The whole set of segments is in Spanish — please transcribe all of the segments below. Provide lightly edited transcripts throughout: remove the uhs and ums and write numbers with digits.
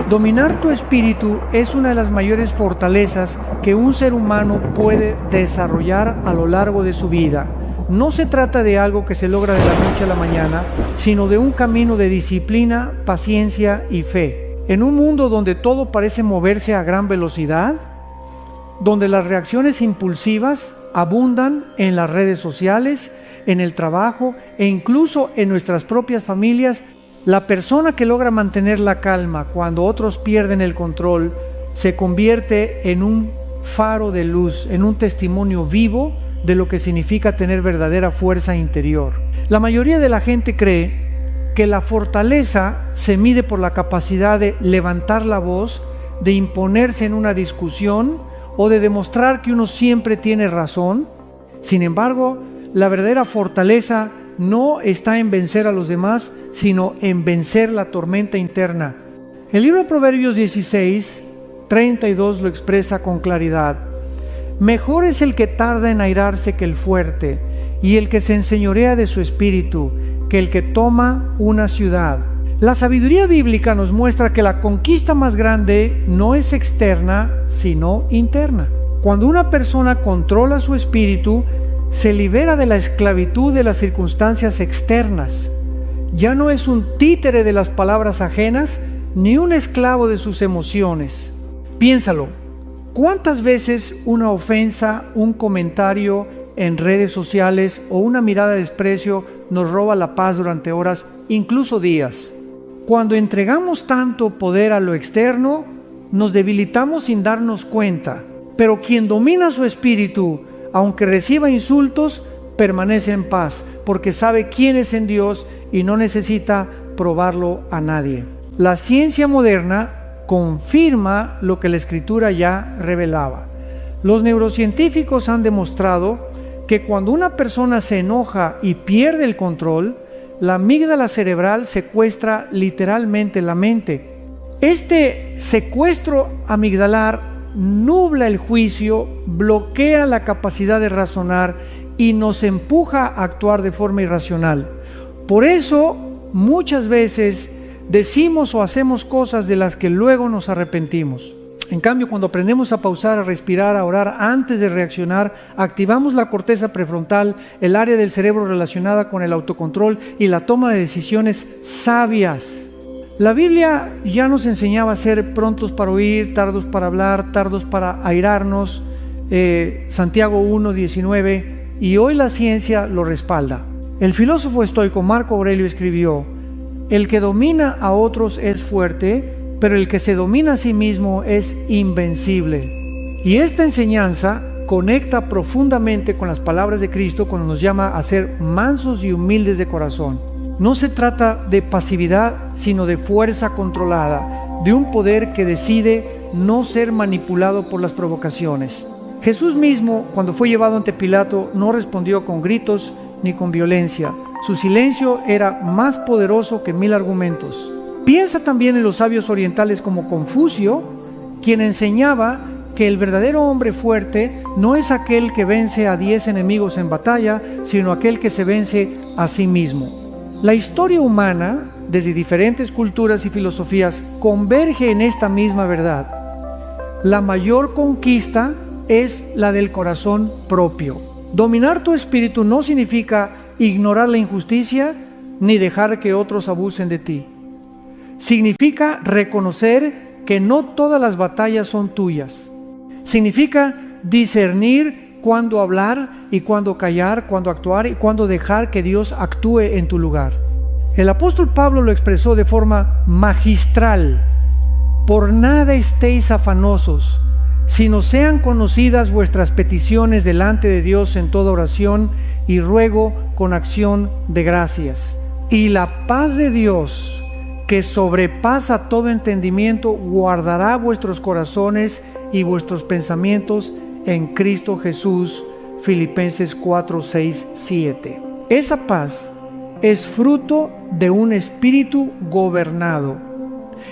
Dominar tu espíritu es una de las mayores fortalezas que un ser humano puede desarrollar a lo largo de su vida. No se trata de algo que se logra de la noche a la mañana, sino de un camino de disciplina, paciencia y fe. En un mundo donde todo parece moverse a gran velocidad, donde las reacciones impulsivas abundan en las redes sociales, en el trabajo e incluso en nuestras propias familias, la persona que logra mantener la calma cuando otros pierden el control se convierte en un faro de luz, en un testimonio vivo de lo que significa tener verdadera fuerza interior. La mayoría de la gente cree que la fortaleza se mide por la capacidad de levantar la voz, de imponerse en una discusión o de demostrar que uno siempre tiene razón. Sin embargo, la verdadera fortaleza no está en vencer a los demás, sino en vencer la tormenta interna. El libro de Proverbios 16:32 lo expresa con claridad. Mejor es el que tarda en airarse que el fuerte, y el que se enseñorea de su espíritu, que el que toma una ciudad. La sabiduría bíblica nos muestra que la conquista más grande no es externa, sino interna. Cuando una persona controla su espíritu, se libera de la esclavitud de las circunstancias externas. Ya no es un títere de las palabras ajenas, ni un esclavo de sus emociones. Piénsalo, ¿cuántas veces una ofensa, un comentario en redes sociales o una mirada de desprecio nos roba la paz durante horas, incluso días? Cuando entregamos tanto poder a lo externo, nos debilitamos sin darnos cuenta. Pero quien domina su espíritu, aunque reciba insultos, permanece en paz, porque sabe quién es en Dios y no necesita probarlo a nadie. La ciencia moderna confirma lo que la Escritura ya revelaba. Los neurocientíficos han demostrado que cuando una persona se enoja y pierde el control, la amígdala cerebral secuestra literalmente la mente. Este secuestro amigdalar nubla el juicio, bloquea la capacidad de razonar y nos empuja a actuar de forma irracional. Por eso, muchas veces decimos o hacemos cosas de las que luego nos arrepentimos. En cambio, cuando aprendemos a pausar, a respirar, a orar antes de reaccionar, activamos la corteza prefrontal, el área del cerebro relacionada con el autocontrol y la toma de decisiones sabias. La Biblia ya nos enseñaba a ser prontos para oír, tardos para hablar, tardos para airarnos, Santiago 1:19, y hoy la ciencia lo respalda. El filósofo estoico Marco Aurelio escribió: el que domina a otros es fuerte, pero el que se domina a sí mismo es invencible. Y esta enseñanza conecta profundamente con las palabras de Cristo cuando nos llama a ser mansos y humildes de corazón. No se trata de pasividad, sino de fuerza controlada, de un poder que decide no ser manipulado por las provocaciones. Jesús mismo, cuando fue llevado ante Pilato, no respondió con gritos ni con violencia. Su silencio era más poderoso que 1000 argumentos. Piensa también en los sabios orientales como Confucio, quien enseñaba que el verdadero hombre fuerte no es aquel que vence a 10 enemigos en batalla, sino aquel que se vence a sí mismo. La historia humana, desde diferentes culturas y filosofías, converge en esta misma verdad. La mayor conquista es la del corazón propio. Dominar tu espíritu no significa ignorar la injusticia ni dejar que otros abusen de ti. Significa reconocer que no todas las batallas son tuyas. Significa discernir cuándo hablar y cuándo callar, cuándo actuar y cuándo dejar que Dios actúe en tu lugar. El apóstol Pablo lo expresó de forma magistral: por nada estéis afanosos, sino sean conocidas vuestras peticiones delante de Dios en toda oración y ruego con acción de gracias. Y la paz de Dios, que sobrepasa todo entendimiento, guardará vuestros corazones y vuestros pensamientos en Cristo Jesús. Filipenses 4, 6, 7. Esa paz es fruto de un espíritu gobernado.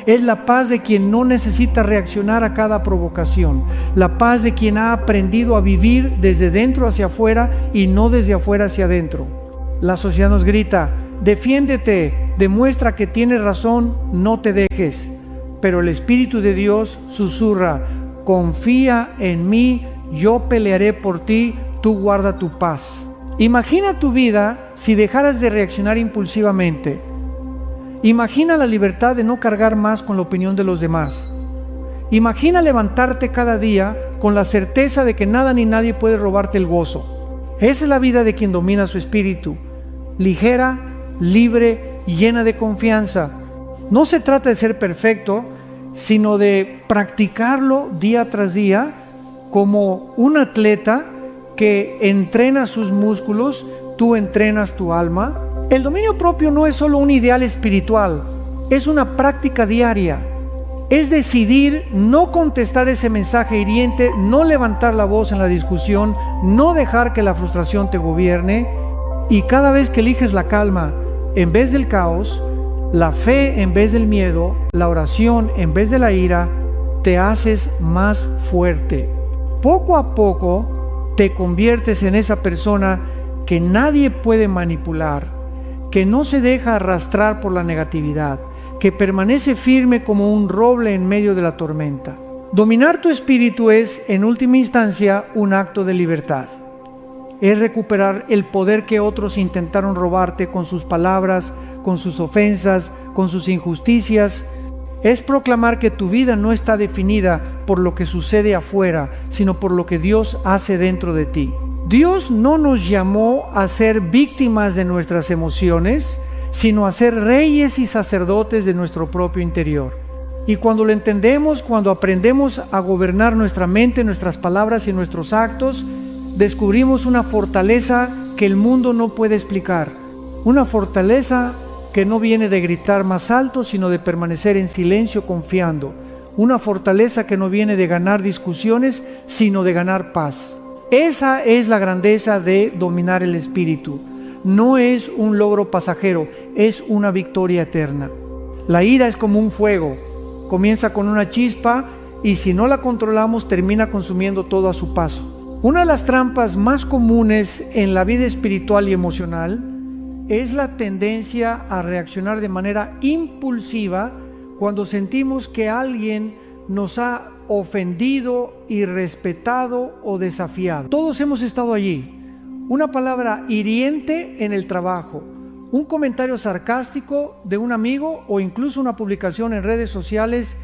Es la paz de quien no necesita reaccionar a cada provocación. La paz de quien ha aprendido a vivir desde dentro hacia afuera y no desde afuera hacia adentro. La sociedad nos grita: defiéndete, demuestra que tienes razón, no te dejes. pero el Espíritu de Dios susurra: confía en mí, yo pelearé por ti, tú guarda tu paz. Imagina tu vida si dejaras de reaccionar impulsivamente. Imagina la libertad de no cargar más con la opinión de los demás. Imagina levantarte cada día con la certeza de que nada ni nadie puede robarte el gozo. Esa es la vida de quien domina su espíritu, ligera, libre y llena de confianza. No se trata de ser perfecto, sino de practicarlo día tras día como un atleta que entrena sus músculos. Tú entrenas tu alma. El dominio propio no es solo un ideal espiritual, es una práctica diaria. Es decidir no contestar ese mensaje hiriente, no levantar la voz en la discusión, no dejar que la frustración te gobierne. Y cada vez que eliges la calma en vez del caos, la fe en vez del miedo, la oración en vez de la ira, te haces más fuerte. Poco a poco te conviertes en esa persona que nadie puede manipular, que no se deja arrastrar por la negatividad, que permanece firme como un roble en medio de la tormenta. Dominar tu espíritu es, en última instancia, un acto de libertad. Es recuperar el poder que otros intentaron robarte con sus palabras, con sus ofensas, con sus injusticias. Es proclamar que tu vida no está definida por lo que sucede afuera, sino por lo que Dios hace dentro de ti. Dios no nos llamó a ser víctimas de nuestras emociones, sino a ser reyes y sacerdotes de nuestro propio interior. Y cuando lo entendemos, cuando aprendemos a gobernar nuestra mente, nuestras palabras y nuestros actos, descubrimos una fortaleza que el mundo no puede explicar. Una fortaleza que no viene de gritar más alto, sino de permanecer en silencio confiando. Una fortaleza que no viene de ganar discusiones, sino de ganar paz. Esa es la grandeza de dominar el espíritu. No es un logro pasajero, es una victoria eterna. La ira es como un fuego. Comienza con una chispa y si no la controlamos termina consumiendo todo a su paso. Una de las trampas más comunes en la vida espiritual y emocional es la tendencia a reaccionar de manera impulsiva cuando sentimos que alguien nos ha ofendido, irrespetado o desafiado. Todos hemos estado allí. Una palabra hiriente en el trabajo, un comentario sarcástico de un amigo o incluso una publicación en redes sociales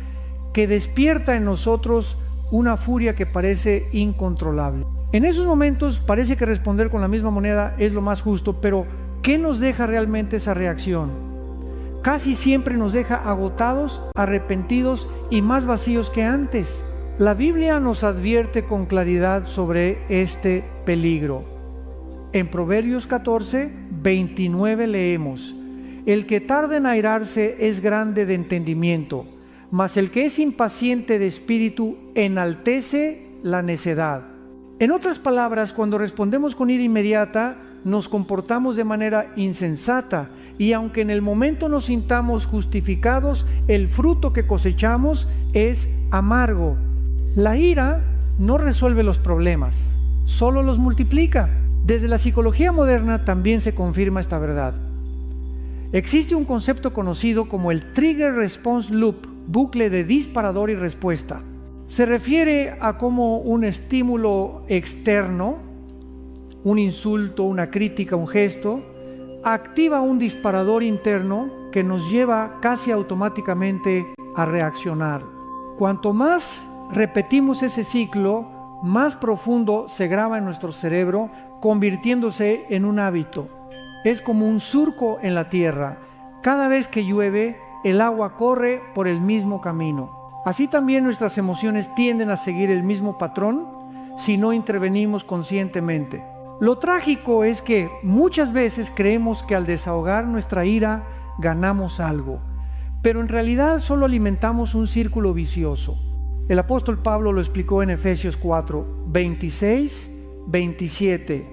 que despierta en nosotros una furia que parece incontrolable. En esos momentos parece que responder con la misma moneda es lo más justo, pero ¿qué nos deja realmente esa reacción? Casi siempre nos deja agotados, arrepentidos y más vacíos que antes. La Biblia nos advierte con claridad sobre este peligro. En Proverbios 14, 29 leemos: el que tarda en airarse es grande de entendimiento, mas el que es impaciente de espíritu enaltece la necedad. En otras palabras, cuando respondemos con ira inmediata, nos comportamos de manera insensata y aunque en el momento nos sintamos justificados, el fruto que cosechamos es amargo. La ira no resuelve los problemas, solo los multiplica. Desde la psicología moderna también se confirma esta verdad. Existe un concepto conocido como el Trigger Response Loop, bucle de disparador y respuesta. Se refiere a cómo un estímulo externo, un insulto, una crítica, un gesto, activa un disparador interno que nos lleva casi automáticamente a reaccionar. Cuanto más repetimos ese ciclo, más profundo se graba en nuestro cerebro, convirtiéndose en un hábito. Es como un surco en la tierra. Cada vez que llueve, el agua corre por el mismo camino. Así también nuestras emociones tienden a seguir el mismo patrón si no intervenimos conscientemente. Lo trágico es que muchas veces creemos que al desahogar nuestra ira ganamos algo, pero en realidad solo alimentamos un círculo vicioso. El apóstol Pablo lo explicó en Efesios 4, 26, 27.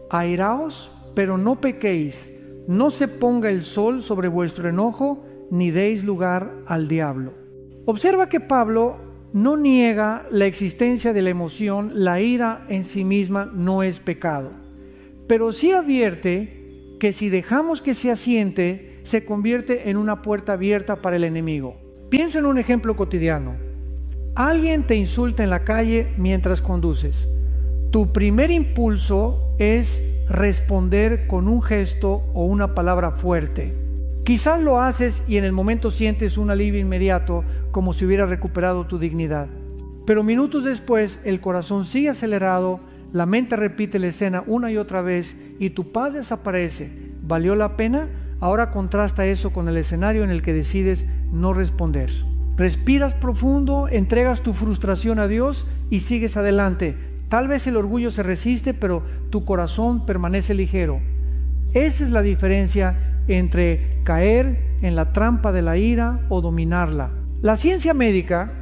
Airaos, pero no pequéis, no se ponga el sol sobre vuestro enojo, ni deis lugar al diablo. Observa que Pablo no niega la existencia de la emoción, la ira en sí misma no es pecado, pero sí advierte que si dejamos que se asiente, se convierte en una puerta abierta para el enemigo. Piensa en un ejemplo cotidiano. Alguien te insulta en la calle mientras conduces. Tu primer impulso es responder con un gesto o una palabra fuerte. Quizás lo haces y en el momento sientes un alivio inmediato, como si hubieras recuperado tu dignidad. Pero minutos después el corazón sigue acelerado, la mente repite la escena una y otra vez y tu paz desaparece. ¿Valió la pena? Ahora contrasta eso con el escenario en el que decides no responder. Respiras profundo, entregas tu frustración a Dios y sigues adelante. Tal vez el orgullo se resiste, pero tu corazón permanece ligero. Esa es la diferencia entre caer en la trampa de la ira o dominarla. La ciencia médica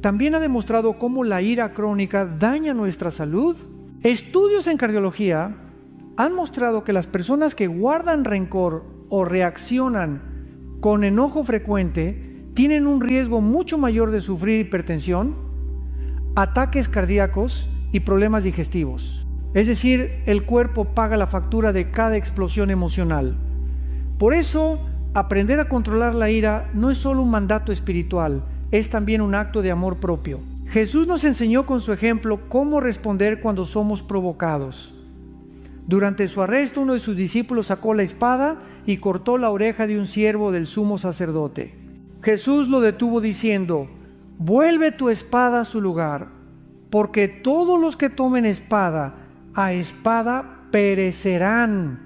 también ha demostrado cómo la ira crónica daña nuestra salud. Estudios en cardiología han mostrado que las personas que guardan rencor o reaccionan con enojo frecuente tienen un riesgo mucho mayor de sufrir hipertensión, ataques cardíacos y problemas digestivos. Es decir, el cuerpo paga la factura de cada explosión emocional. Por eso, aprender a controlar la ira no es solo un mandato espiritual, es también un acto de amor propio. Jesús nos enseñó con su ejemplo cómo responder cuando somos provocados. Durante su arresto, uno de sus discípulos sacó la espada y cortó la oreja de un siervo del sumo sacerdote. Jesús lo detuvo diciendo: «Vuelve tu espada a su lugar, porque todos los que tomen espada, a espada perecerán».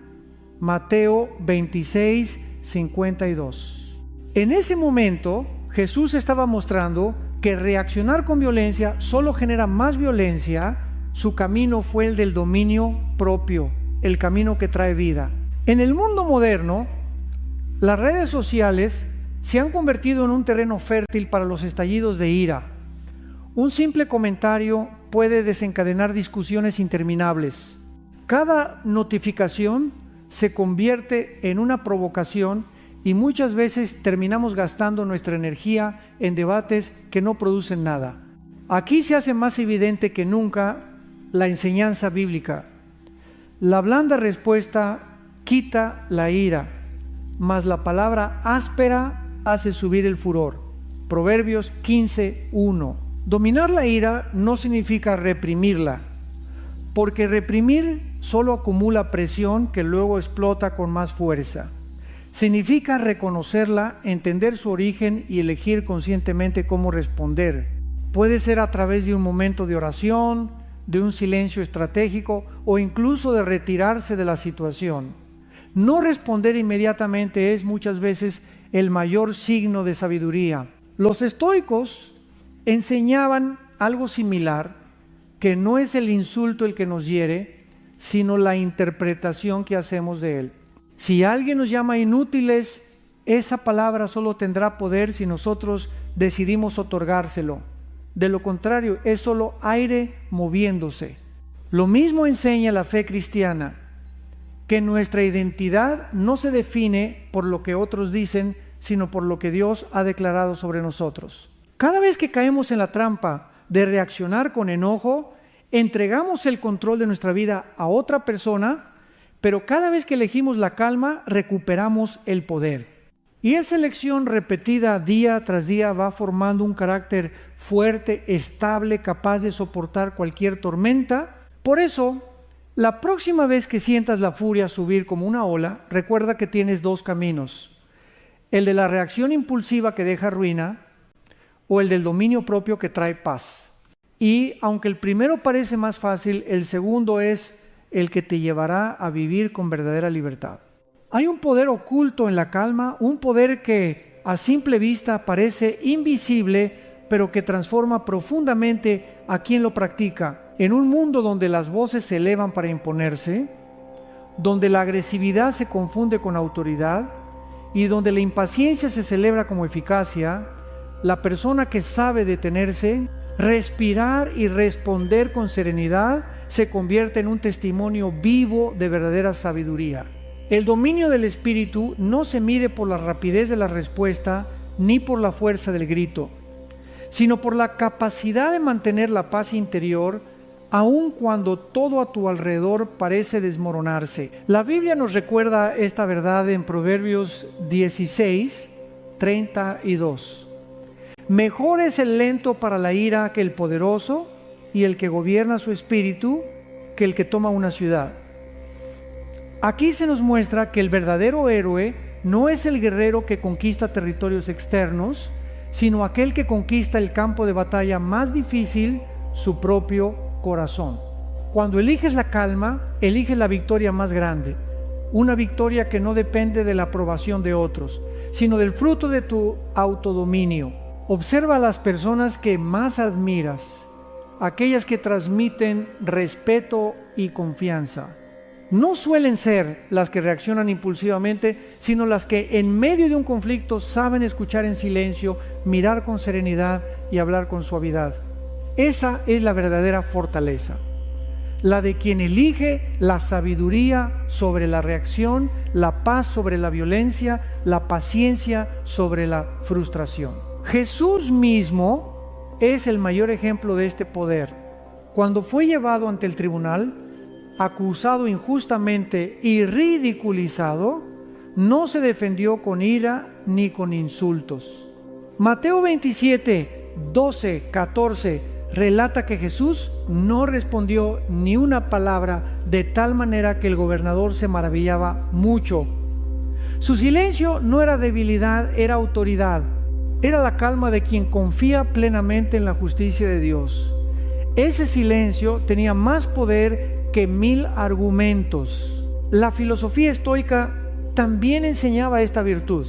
Mateo 26, 52. En ese momento, Jesús estaba mostrando que reaccionar con violencia solo genera más violencia. Su camino fue el del dominio propio, el camino que trae vida. En el mundo moderno, las redes sociales se han convertido en un terreno fértil para los estallidos de ira. Un simple comentario puede desencadenar discusiones interminables. Cada notificación se convierte en una provocación y muchas veces terminamos gastando nuestra energía en debates que no producen nada. Aquí se hace más evidente que nunca la enseñanza bíblica. La blanda respuesta quita la ira, mas la palabra áspera hace subir el furor. Proverbios 15:1. Dominar la ira no significa reprimirla, porque reprimir solo acumula presión que luego explota con más fuerza. Significa reconocerla, entender su origen y elegir conscientemente cómo responder. Puede ser a través de un momento de oración, de un silencio estratégico o incluso de retirarse de la situación. No responder inmediatamente es muchas veces el mayor signo de sabiduría. Los estoicos enseñaban algo similar, que no es el insulto el que nos hiere, sino la interpretación que hacemos de él. Si alguien nos llama inútiles, esa palabra solo tendrá poder si nosotros decidimos otorgárselo. De lo contrario, es solo aire moviéndose. Lo mismo enseña la fe cristiana, que nuestra identidad no se define por lo que otros dicen, sino por lo que Dios ha declarado sobre nosotros. Cada vez que caemos en la trampa de reaccionar con enojo, entregamos el control de nuestra vida a otra persona, pero cada vez que elegimos la calma, recuperamos el poder. Y esa elección repetida día tras día va formando un carácter fuerte, estable, capaz de soportar cualquier tormenta. Por eso, la próxima vez que sientas la furia subir como una ola, recuerda que tienes dos caminos: el de la reacción impulsiva que deja ruina o el del dominio propio que trae paz. Y aunque el primero parece más fácil, el segundo es el que te llevará a vivir con verdadera libertad. Hay un poder oculto en la calma, un poder que a simple vista parece invisible, pero que transforma profundamente a quien lo practica. En un mundo donde las voces se elevan para imponerse, donde la agresividad se confunde con autoridad y donde la impaciencia se celebra como eficacia, la persona que sabe detenerse, respirar y responder con serenidad se convierte en un testimonio vivo de verdadera sabiduría. El dominio del espíritu no se mide por la rapidez de la respuesta ni por la fuerza del grito, sino por la capacidad de mantener la paz interior aun cuando todo a tu alrededor parece desmoronarse. La Biblia nos recuerda esta verdad en Proverbios 16, 32. Mejor es el lento para la ira que el poderoso, y el que gobierna su espíritu que el que toma una ciudad. Aquí se nos muestra que el verdadero héroe no es el guerrero que conquista territorios externos, sino aquel que conquista el campo de batalla más difícil, su propio corazón. Cuando eliges la calma, eliges la victoria más grande, una victoria que no depende de la aprobación de otros, sino del fruto de tu autodominio. Observa a las personas que más admiras, aquellas que transmiten respeto y confianza. No suelen ser las que reaccionan impulsivamente, sino las que en medio de un conflicto saben escuchar en silencio, mirar con serenidad y hablar con suavidad. Esa es la verdadera fortaleza, la de quien elige la sabiduría sobre la reacción, la paz sobre la violencia, la paciencia sobre la frustración. Jesús mismo es el mayor ejemplo de este poder. Cuando fue llevado ante el tribunal, acusado injustamente y ridiculizado, no se defendió con ira ni con insultos. Mateo 27, 12, 14 relata que Jesús no respondió ni una palabra, de tal manera que el gobernador se maravillaba mucho. Su silencio no era debilidad, era autoridad. Era la calma de quien confía plenamente en la justicia de Dios. Ese silencio tenía más poder que 1000 argumentos. La filosofía estoica también enseñaba esta virtud.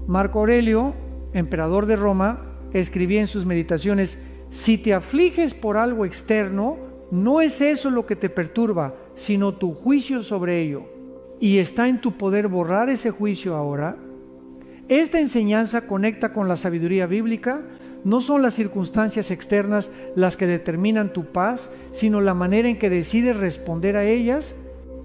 Marco Aurelio, emperador de Roma, escribía en sus meditaciones: si te afliges por algo externo, no es eso lo que te perturba, sino tu juicio sobre ello. Y está en tu poder borrar ese juicio ahora. Esta enseñanza conecta con la sabiduría bíblica. No son las circunstancias externas las que determinan tu paz, sino la manera en que decides responder a ellas.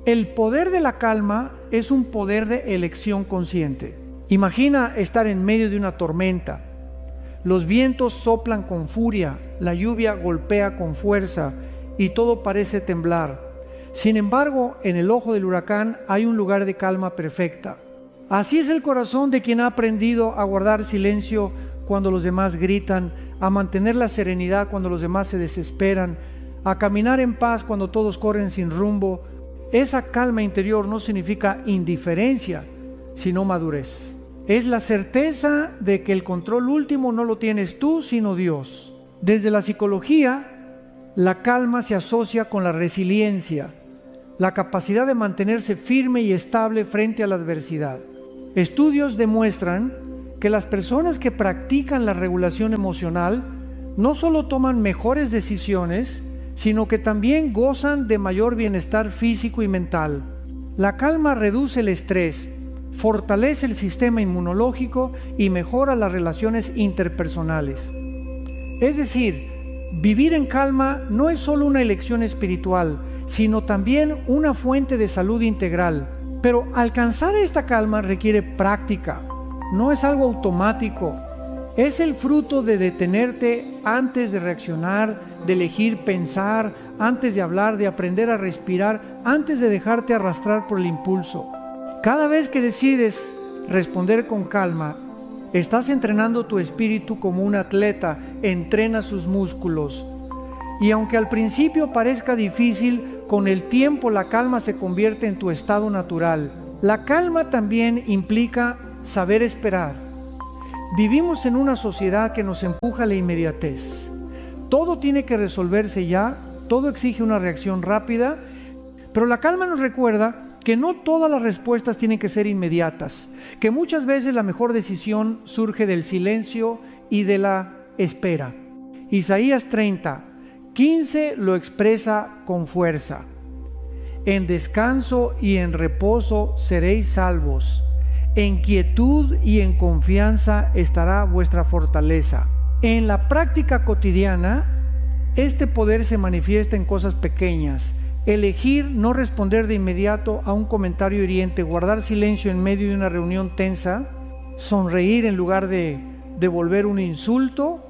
El poder de la calma es un poder de elección consciente. Imagina estar en medio de una tormenta. Los vientos soplan con furia, la lluvia golpea con fuerza y todo parece temblar. Sin embargo, en el ojo del huracán hay un lugar de calma perfecta. Así es el corazón de quien ha aprendido a guardar silencio cuando los demás gritan, a mantener la serenidad cuando los demás se desesperan, a caminar en paz cuando todos corren sin rumbo. Esa calma interior no significa indiferencia, sino madurez. Es la certeza de que el control último no lo tienes tú, sino Dios. Desde la psicología, la calma se asocia con la resiliencia, la capacidad de mantenerse firme y estable frente a la adversidad. Estudios demuestran que las personas que practican la regulación emocional no solo toman mejores decisiones, sino que también gozan de mayor bienestar físico y mental. La calma reduce el estrés, fortalece el sistema inmunológico y mejora las relaciones interpersonales. Es decir, vivir en calma no es solo una elección espiritual, sino también una fuente de salud integral. Pero alcanzar esta calma requiere práctica. No es algo automático, es el fruto de detenerte antes de reaccionar, de elegir pensar, antes de hablar, de aprender a respirar, antes de dejarte arrastrar por el impulso. Cada vez que decides responder con calma, estás entrenando tu espíritu como un atleta entrena sus músculos. Y aunque al principio parezca difícil, con el tiempo la calma se convierte en tu estado natural. La calma también implica saber esperar. Vivimos en una sociedad que nos empuja a la inmediatez. Todo tiene que resolverse ya, todo exige una reacción rápida, pero la calma nos recuerda que no todas las respuestas tienen que ser inmediatas, que muchas veces la mejor decisión surge del silencio y de la espera. Isaías 30:15 lo expresa con fuerza: en descanso y en reposo seréis salvos. En quietud y en confianza estará vuestra fortaleza. En la práctica cotidiana, este poder se manifiesta en cosas pequeñas. Elegir no responder de inmediato a un comentario hiriente, guardar silencio en medio de una reunión tensa, sonreír en lugar de devolver un insulto,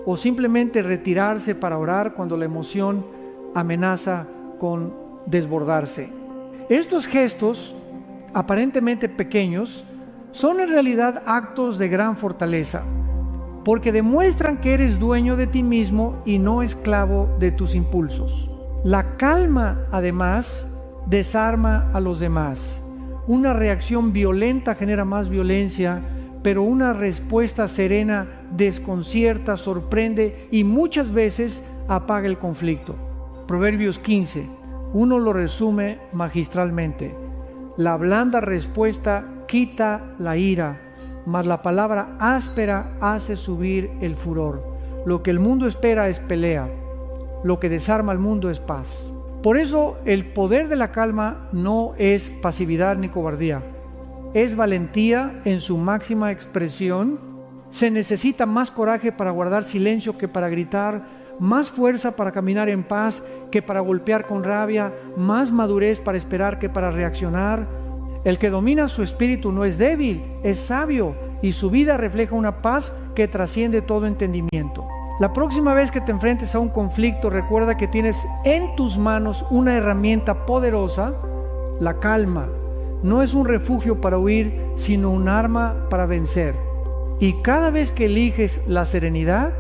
o simplemente retirarse para orar cuando la emoción amenaza con desbordarse. Estos gestos aparentemente pequeños son en realidad actos de gran fortaleza. porque demuestran que eres dueño de ti mismo y no esclavo de tus impulsos. La calma, además, desarma a los demás. Una reacción violenta genera más violencia, pero una respuesta serena desconcierta, sorprende y muchas veces apaga el conflicto. Proverbios 15, uno lo resume magistralmente. La blanda respuesta quita la ira, mas la palabra áspera hace subir el furor. Lo que el mundo espera es pelea, lo que desarma al mundo es paz. Por eso el poder de la calma no es pasividad ni cobardía, es valentía en su máxima expresión. Se necesita más coraje para guardar silencio que para gritar, más fuerza para caminar en paz que para golpear con rabia, más madurez para esperar que para reaccionar. El que domina su espíritu no es débil, es sabio, y su vida refleja una paz que trasciende todo entendimiento. La próxima vez que te enfrentes a un conflicto, recuerda que tienes en tus manos una herramienta poderosa, la calma. No es un refugio para huir, sino un arma para vencer. Y cada vez que eliges la serenidad,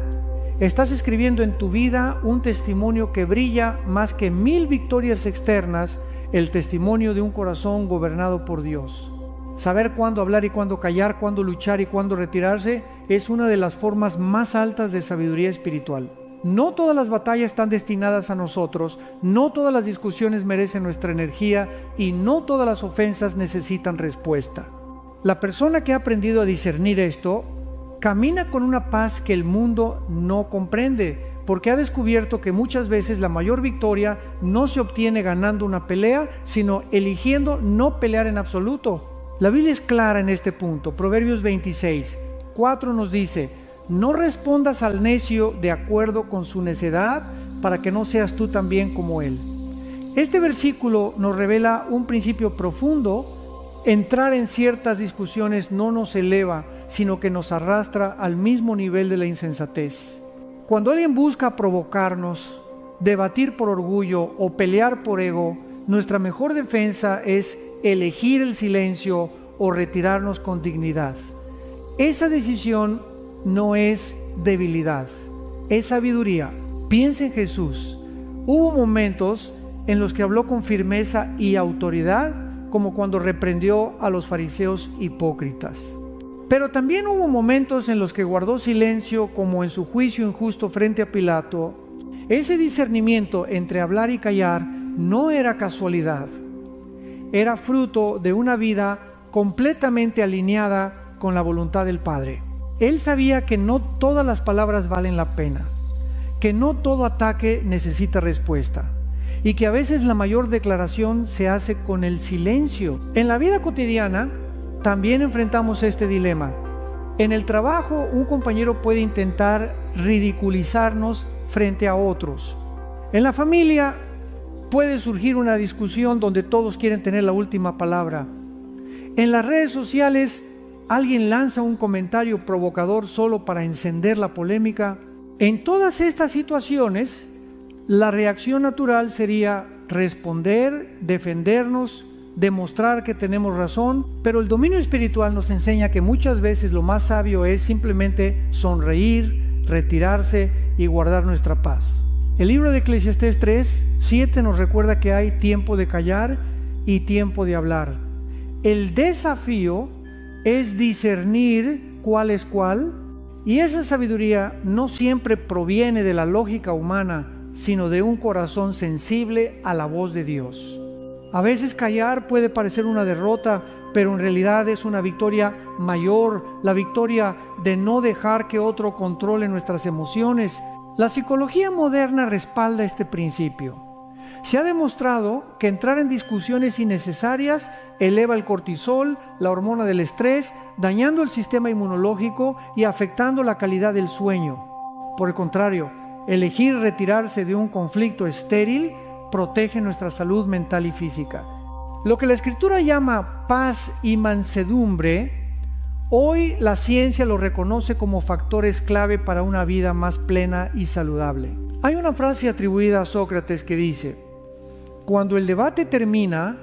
estás escribiendo en tu vida un testimonio que brilla más que 1000 victorias externas, el testimonio de un corazón gobernado por Dios. Saber cuándo hablar y cuándo callar, cuándo luchar y cuándo retirarse, es una de las formas más altas de sabiduría espiritual. No todas las batallas están destinadas a nosotros, no todas las discusiones merecen nuestra energía y no todas las ofensas necesitan respuesta. La persona que ha aprendido a discernir esto, camina con una paz que el mundo no comprende, porque ha descubierto que muchas veces la mayor victoria no se obtiene ganando una pelea, sino eligiendo no pelear en absoluto. La Biblia es clara en este punto. Proverbios 26:4 nos dice: no respondas al necio de acuerdo con su necedad, para que no seas tú también como él. Este versículo nos revela un principio profundo. Entrar en ciertas discusiones no nos eleva, sino que nos arrastra al mismo nivel de la insensatez. Cuando alguien busca provocarnos, debatir por orgullo o pelear por ego, nuestra mejor defensa es elegir el silencio o retirarnos con dignidad. Esa decisión no es debilidad, es sabiduría. Piensa en Jesús. Hubo momentos en los que habló con firmeza y autoridad, como cuando reprendió a los fariseos hipócritas. Pero también hubo momentos en los que guardó silencio, como en su juicio injusto frente a Pilato. Ese discernimiento entre hablar y callar no era casualidad. Era fruto de una vida completamente alineada con la voluntad del Padre. Él sabía que no todas las palabras valen la pena, que no todo ataque necesita respuesta y que a veces la mayor declaración se hace con el silencio. En la vida cotidiana también enfrentamos este dilema. En el trabajo, un compañero puede intentar ridiculizarnos frente a otros. En la familia puede surgir una discusión donde todos quieren tener la última palabra. En las redes sociales, alguien lanza un comentario provocador solo para encender la polémica. En todas estas situaciones, la reacción natural sería responder, defendernos, demostrar que tenemos razón, pero el dominio espiritual nos enseña que muchas veces lo más sabio es simplemente sonreír, retirarse y guardar nuestra paz. El libro de Eclesiastés 3:7 nos recuerda que hay tiempo de callar y tiempo de hablar. El desafío es discernir cuál es cuál, y esa sabiduría no siempre proviene de la lógica humana, sino de un corazón sensible a la voz de Dios. A veces callar puede parecer una derrota, pero en realidad es una victoria mayor, la victoria de no dejar que otro controle nuestras emociones. La psicología moderna respalda este principio. Se ha demostrado que entrar en discusiones innecesarias eleva el cortisol, la hormona del estrés, dañando el sistema inmunológico y afectando la calidad del sueño. Por el contrario, elegir retirarse de un conflicto estéril protege nuestra salud mental y física. Lo que la Escritura llama paz y mansedumbre, hoy la ciencia lo reconoce como factores clave para una vida más plena y saludable. Hay una frase atribuida a Sócrates que dice: cuando el debate termina,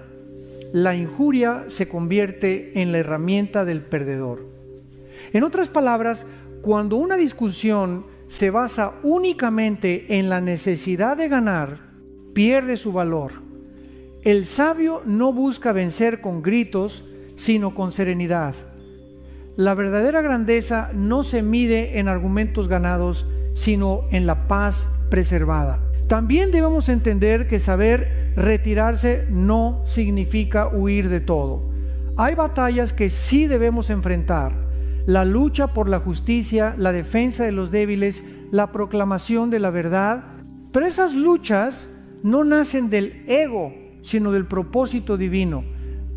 la injuria se convierte en la herramienta del perdedor. En otras palabras, Cuando una discusión se basa únicamente en la necesidad de ganar, pierde su valor. El sabio no busca vencer con gritos, sino con serenidad. La verdadera grandeza no se mide en argumentos ganados, sino en la paz preservada. También debemos entender que saber retirarse no significa huir de todo. Hay batallas que sí debemos enfrentar: la lucha por la justicia, la defensa de los débiles, la proclamación de la verdad. Pero esas luchas no nacen del ego, sino del propósito divino.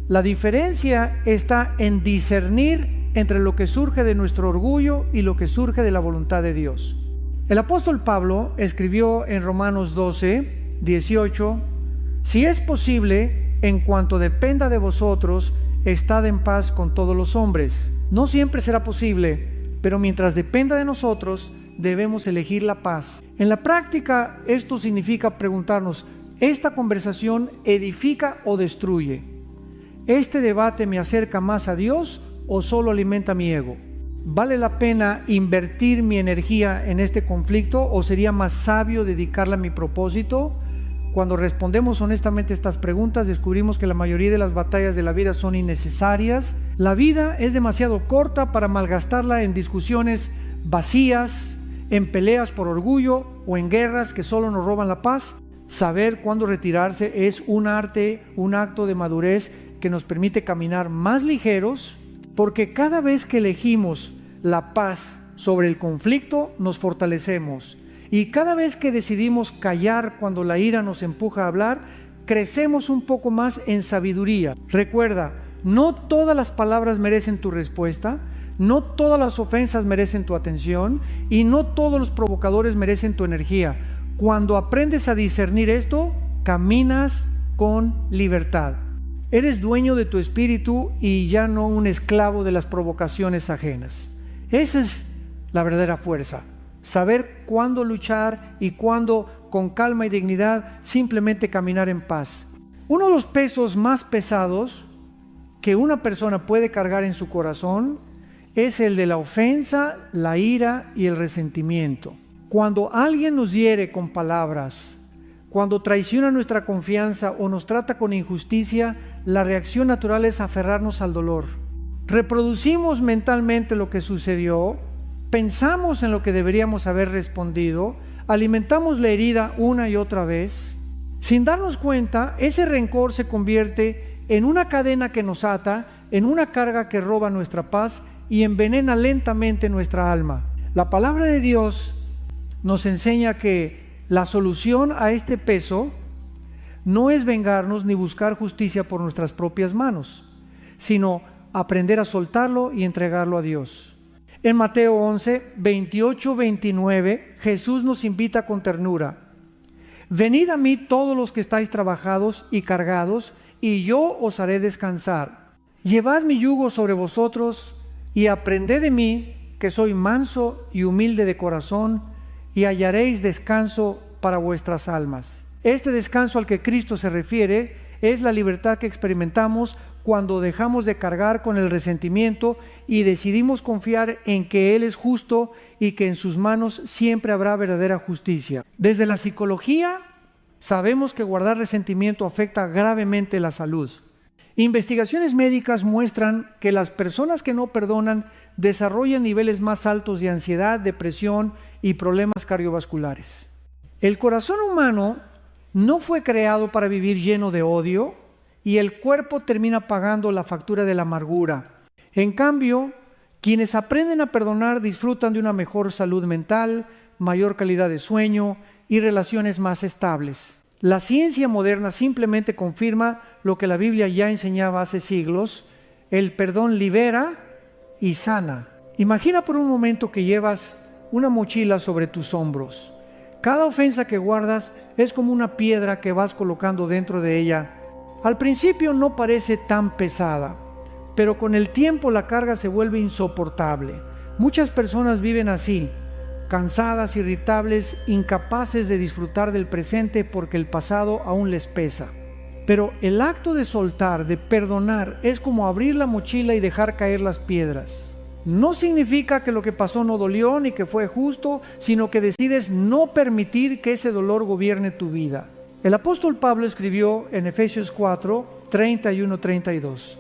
La diferencia está en discernir entre lo que surge de nuestro orgullo y lo que surge de la voluntad de Dios. El apóstol Pablo escribió en Romanos 12, 18: si es posible, en cuanto dependa de vosotros, estad en paz con todos los hombres. No siempre será posible, pero mientras dependa de nosotros, debemos elegir la paz. En la práctica, esto significa preguntarnos: ¿esta conversación edifica o destruye? ¿Este debate me acerca más a Dios o solo alimenta mi ego? ¿Vale la pena invertir mi energía en este conflicto o sería más sabio dedicarla a mi propósito? Cuando respondemos honestamente estas preguntas, descubrimos que la mayoría de las batallas de la vida son innecesarias. La vida es demasiado corta para malgastarla en discusiones vacías, en peleas por orgullo o en guerras que solo nos roban la paz. Saber cuándo retirarse es un arte, un acto de madurez que nos permite caminar más ligeros, porque cada vez que elegimos la paz sobre el conflicto, nos fortalecemos. Y cada vez que decidimos callar cuando la ira nos empuja a hablar, crecemos un poco más en sabiduría. Recuerda, no todas las palabras merecen tu respuesta, no todas las ofensas merecen tu atención y no todos los provocadores merecen tu energía. Cuando aprendes a discernir esto, caminas con libertad. Eres dueño de tu espíritu y ya no un esclavo de las provocaciones ajenas. Esa es la verdadera fuerza. Saber cuándo luchar y cuándo, con calma y dignidad, simplemente caminar en paz. Uno de los pesos más pesados que una persona puede cargar en su corazón es el de la ofensa, la ira y el resentimiento. Cuando alguien nos hiere con palabras, cuando traiciona nuestra confianza o nos trata con injusticia, la reacción natural es aferrarnos al dolor. Reproducimos mentalmente lo que sucedió, pensamos en lo que deberíamos haber respondido, alimentamos la herida una y otra vez. Sin darnos cuenta, ese rencor se convierte en una cadena que nos ata, en una carga que roba nuestra paz y envenena lentamente nuestra alma. La palabra de Dios nos enseña que la solución a este peso no es vengarnos ni buscar justicia por nuestras propias manos, sino aprender a soltarlo y entregarlo a Dios. En Mateo 11, 28-29, Jesús nos invita con ternura: venid a mí todos los que estáis trabajados y cargados, y yo os haré descansar. Llevad mi yugo sobre vosotros y aprended de mí, que soy manso y humilde de corazón, y hallaréis descanso para vuestras almas. Este descanso al que Cristo se refiere es la libertad que experimentamos cuando dejamos de cargar con el resentimiento y decidimos confiar en que Él es justo y que en sus manos siempre habrá verdadera justicia. Desde la psicología sabemos que guardar resentimiento afecta gravemente la salud. Investigaciones médicas muestran que las personas que no perdonan desarrollan niveles más altos de ansiedad, depresión y problemas cardiovasculares. El corazón humano no fue creado para vivir lleno de odio y el cuerpo termina pagando la factura de la amargura. En cambio, quienes aprenden a perdonar disfrutan de una mejor salud mental, mayor calidad de sueño y relaciones más estables. La ciencia moderna simplemente confirma lo que la Biblia ya enseñaba hace siglos: el perdón libera y sana. Imagina por un momento que llevas una mochila sobre tus hombros. Cada ofensa que guardas es como una piedra que vas colocando dentro de ella. Al principio no parece tan pesada, pero con el tiempo la carga se vuelve insoportable. Muchas personas viven así, cansadas, irritables, incapaces de disfrutar del presente porque el pasado aún les pesa. Pero el acto de soltar, de perdonar, es como abrir la mochila y dejar caer las piedras. no significa que lo que pasó no dolió ni que fue justo, sino que decides no permitir que ese dolor gobierne tu vida. El apóstol Pablo escribió en Efesios 4, 31-32: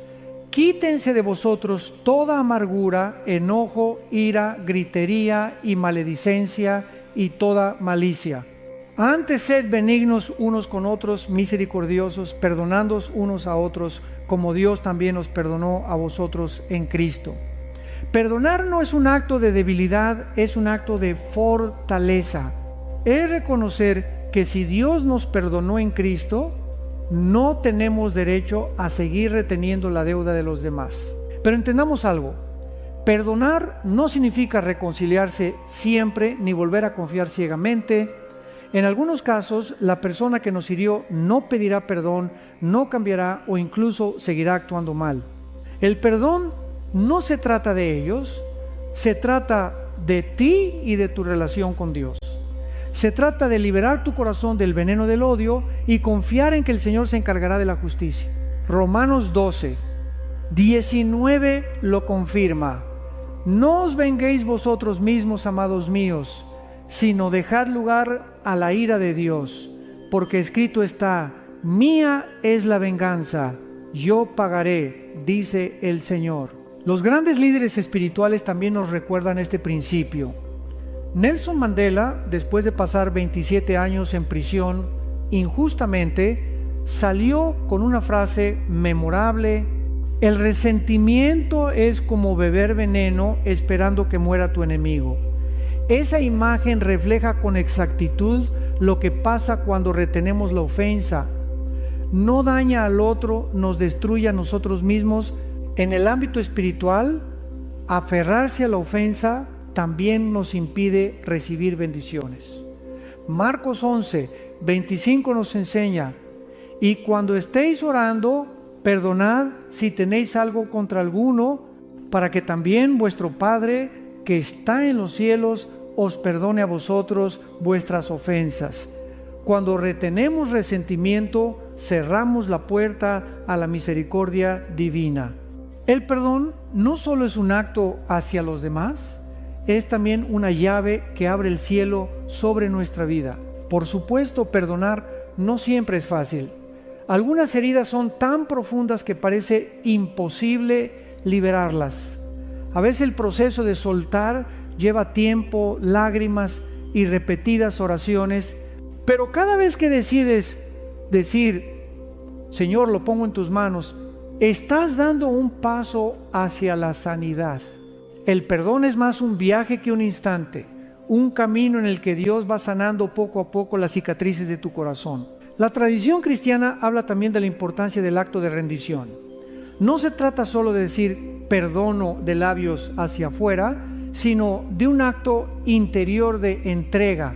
quítense de vosotros toda amargura, enojo, ira, gritería y maledicencia y toda malicia. Antes sed benignos unos con otros, misericordiosos, perdonándoos unos a otros, como Dios también os perdonó a vosotros en Cristo. Perdonar no es un acto de debilidad, es un acto de fortaleza. Es reconocer que si Dios nos perdonó en Cristo, no tenemos derecho a seguir reteniendo la deuda de los demás. Pero entendamos algo: perdonar no significa reconciliarse siempre ni volver a confiar ciegamente. En algunos casos, la persona que nos hirió no pedirá perdón, no cambiará o incluso seguirá actuando mal. El perdón no se trata de ellos, se trata de ti y de tu relación con Dios. Se trata de liberar tu corazón del veneno del odio y confiar en que el Señor se encargará de la justicia. Romanos 12, 19 lo confirma: no os venguéis vosotros mismos, amados míos, sino dejad lugar a la ira de Dios, porque escrito está: mía es la venganza, yo pagaré, dice el Señor. Los grandes líderes espirituales también nos recuerdan este principio. Nelson Mandela, después de pasar 27 años en prisión injustamente, salió con una frase memorable: el resentimiento es como beber veneno esperando que muera tu enemigo. Esa imagen refleja con exactitud lo que pasa cuando retenemos la ofensa. No daña al otro, nos destruye a nosotros mismos. En el ámbito espiritual, aferrarse a la ofensa también nos impide recibir bendiciones. Marcos 11, 25 nos enseña: y cuando estéis orando, perdonad si tenéis algo contra alguno, para que también vuestro Padre que está en los cielos os perdone a vosotros vuestras ofensas. Cuando retenemos resentimiento, cerramos la puerta a la misericordia divina. El perdón no solo es un acto hacia los demás, es también una llave que abre el cielo sobre nuestra vida. Por supuesto, perdonar no siempre es fácil. Algunas heridas son tan profundas que parece imposible liberarlas. A veces el proceso de soltar lleva tiempo, lágrimas y repetidas oraciones, pero cada vez que decides decir: Señor, lo pongo en tus manos, estás dando un paso hacia la sanidad. El perdón es más un viaje que un instante, un camino en el que Dios va sanando poco a poco las cicatrices de tu corazón. La tradición cristiana habla también de la importancia del acto de rendición. No se trata solo de decir perdono de labios hacia afuera, sino de un acto interior de entrega.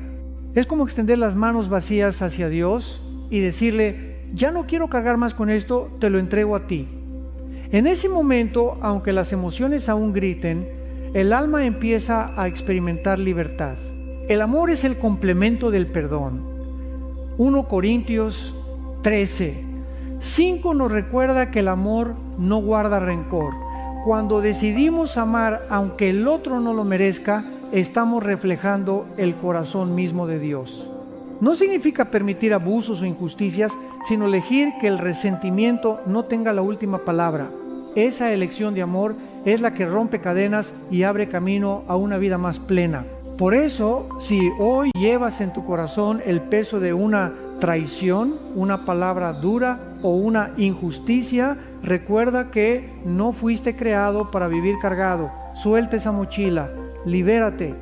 Es como extender las manos vacías hacia Dios y decirle: ya no quiero cargar más con esto, te lo entrego a ti. En ese momento, aunque las emociones aún griten, el alma empieza a experimentar libertad. El amor es el complemento del perdón. 1 Corintios 13:5 nos recuerda que el amor no guarda rencor. Cuando decidimos amar aunque el otro no lo merezca, estamos reflejando el corazón mismo de Dios. No significa permitir abusos o injusticias, sino elegir que el resentimiento no tenga la última palabra. Esa elección de amor es la que rompe cadenas y abre camino a una vida más plena. Por eso, si hoy llevas en tu corazón el peso de una traición, una palabra dura o una injusticia, recuerda que no fuiste creado para vivir cargado. Suelta esa mochila, libérate,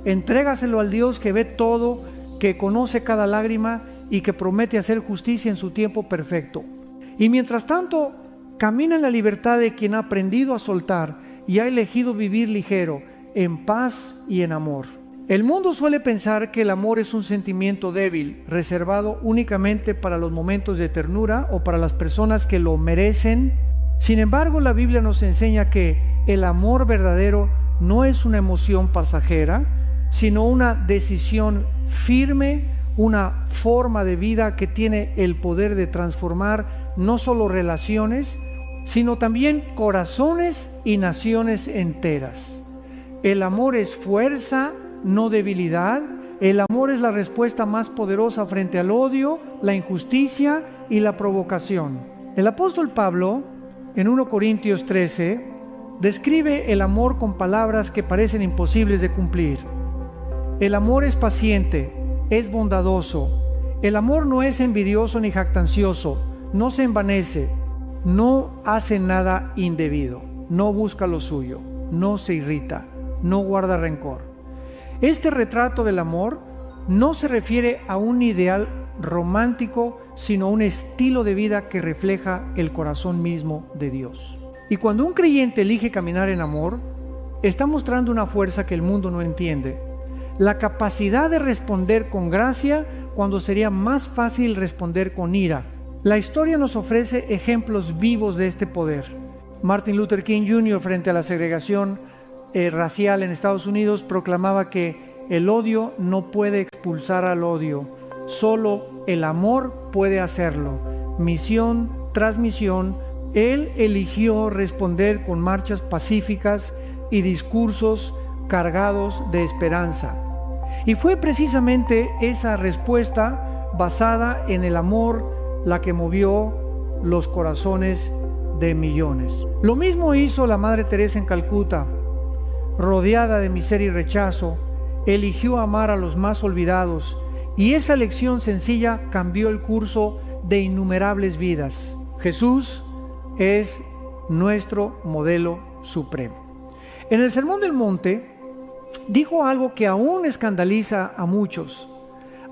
entrégaselo al Dios que ve todo, que conoce cada lágrima y que promete hacer justicia en su tiempo perfecto. Y mientras tanto, camina en la libertad de quien ha aprendido a soltar y ha elegido vivir ligero, en paz y en amor. El mundo suele pensar que el amor es un sentimiento débil, reservado únicamente para los momentos de ternura o para las personas que lo merecen. Sin embargo, la Biblia nos enseña que el amor verdadero no es una emoción pasajera, sino una decisión firme, una forma de vida que tiene el poder de transformar no solo relaciones, sino también corazones y naciones enteras. El amor es fuerza, no debilidad. El amor es la respuesta más poderosa frente al odio, la injusticia y la provocación. El apóstol Pablo, en 1 Corintios 13, describe el amor con palabras que parecen imposibles de cumplir. El amor es paciente, es bondadoso. El amor no es envidioso ni jactancioso, no se envanece, no hace nada indebido, no busca lo suyo, no se irrita, no guarda rencor. Este retrato del amor no se refiere a un ideal romántico, sino a un estilo de vida que refleja el corazón mismo de Dios. Y cuando un creyente elige caminar en amor, está mostrando una fuerza que el mundo no entiende. La capacidad de responder con gracia cuando sería más fácil responder con ira. La historia nos ofrece ejemplos vivos de este poder. Martin Luther King Jr., frente a la segregación racial en Estados Unidos, proclamaba que el odio no puede expulsar al odio, solo el amor puede hacerlo. Misión tras misión, él eligió responder con marchas pacíficas y discursos cargados de esperanza. Y fue precisamente esa respuesta basada en el amor la que movió los corazones de millones. Lo mismo hizo la Madre Teresa en Calcuta. Rodeada de miseria y rechazo, eligió amar a los más olvidados, y esa elección sencilla cambió el curso de innumerables vidas. Jesús es nuestro modelo supremo. En el Sermón del Monte dijo algo que aún escandaliza a muchos: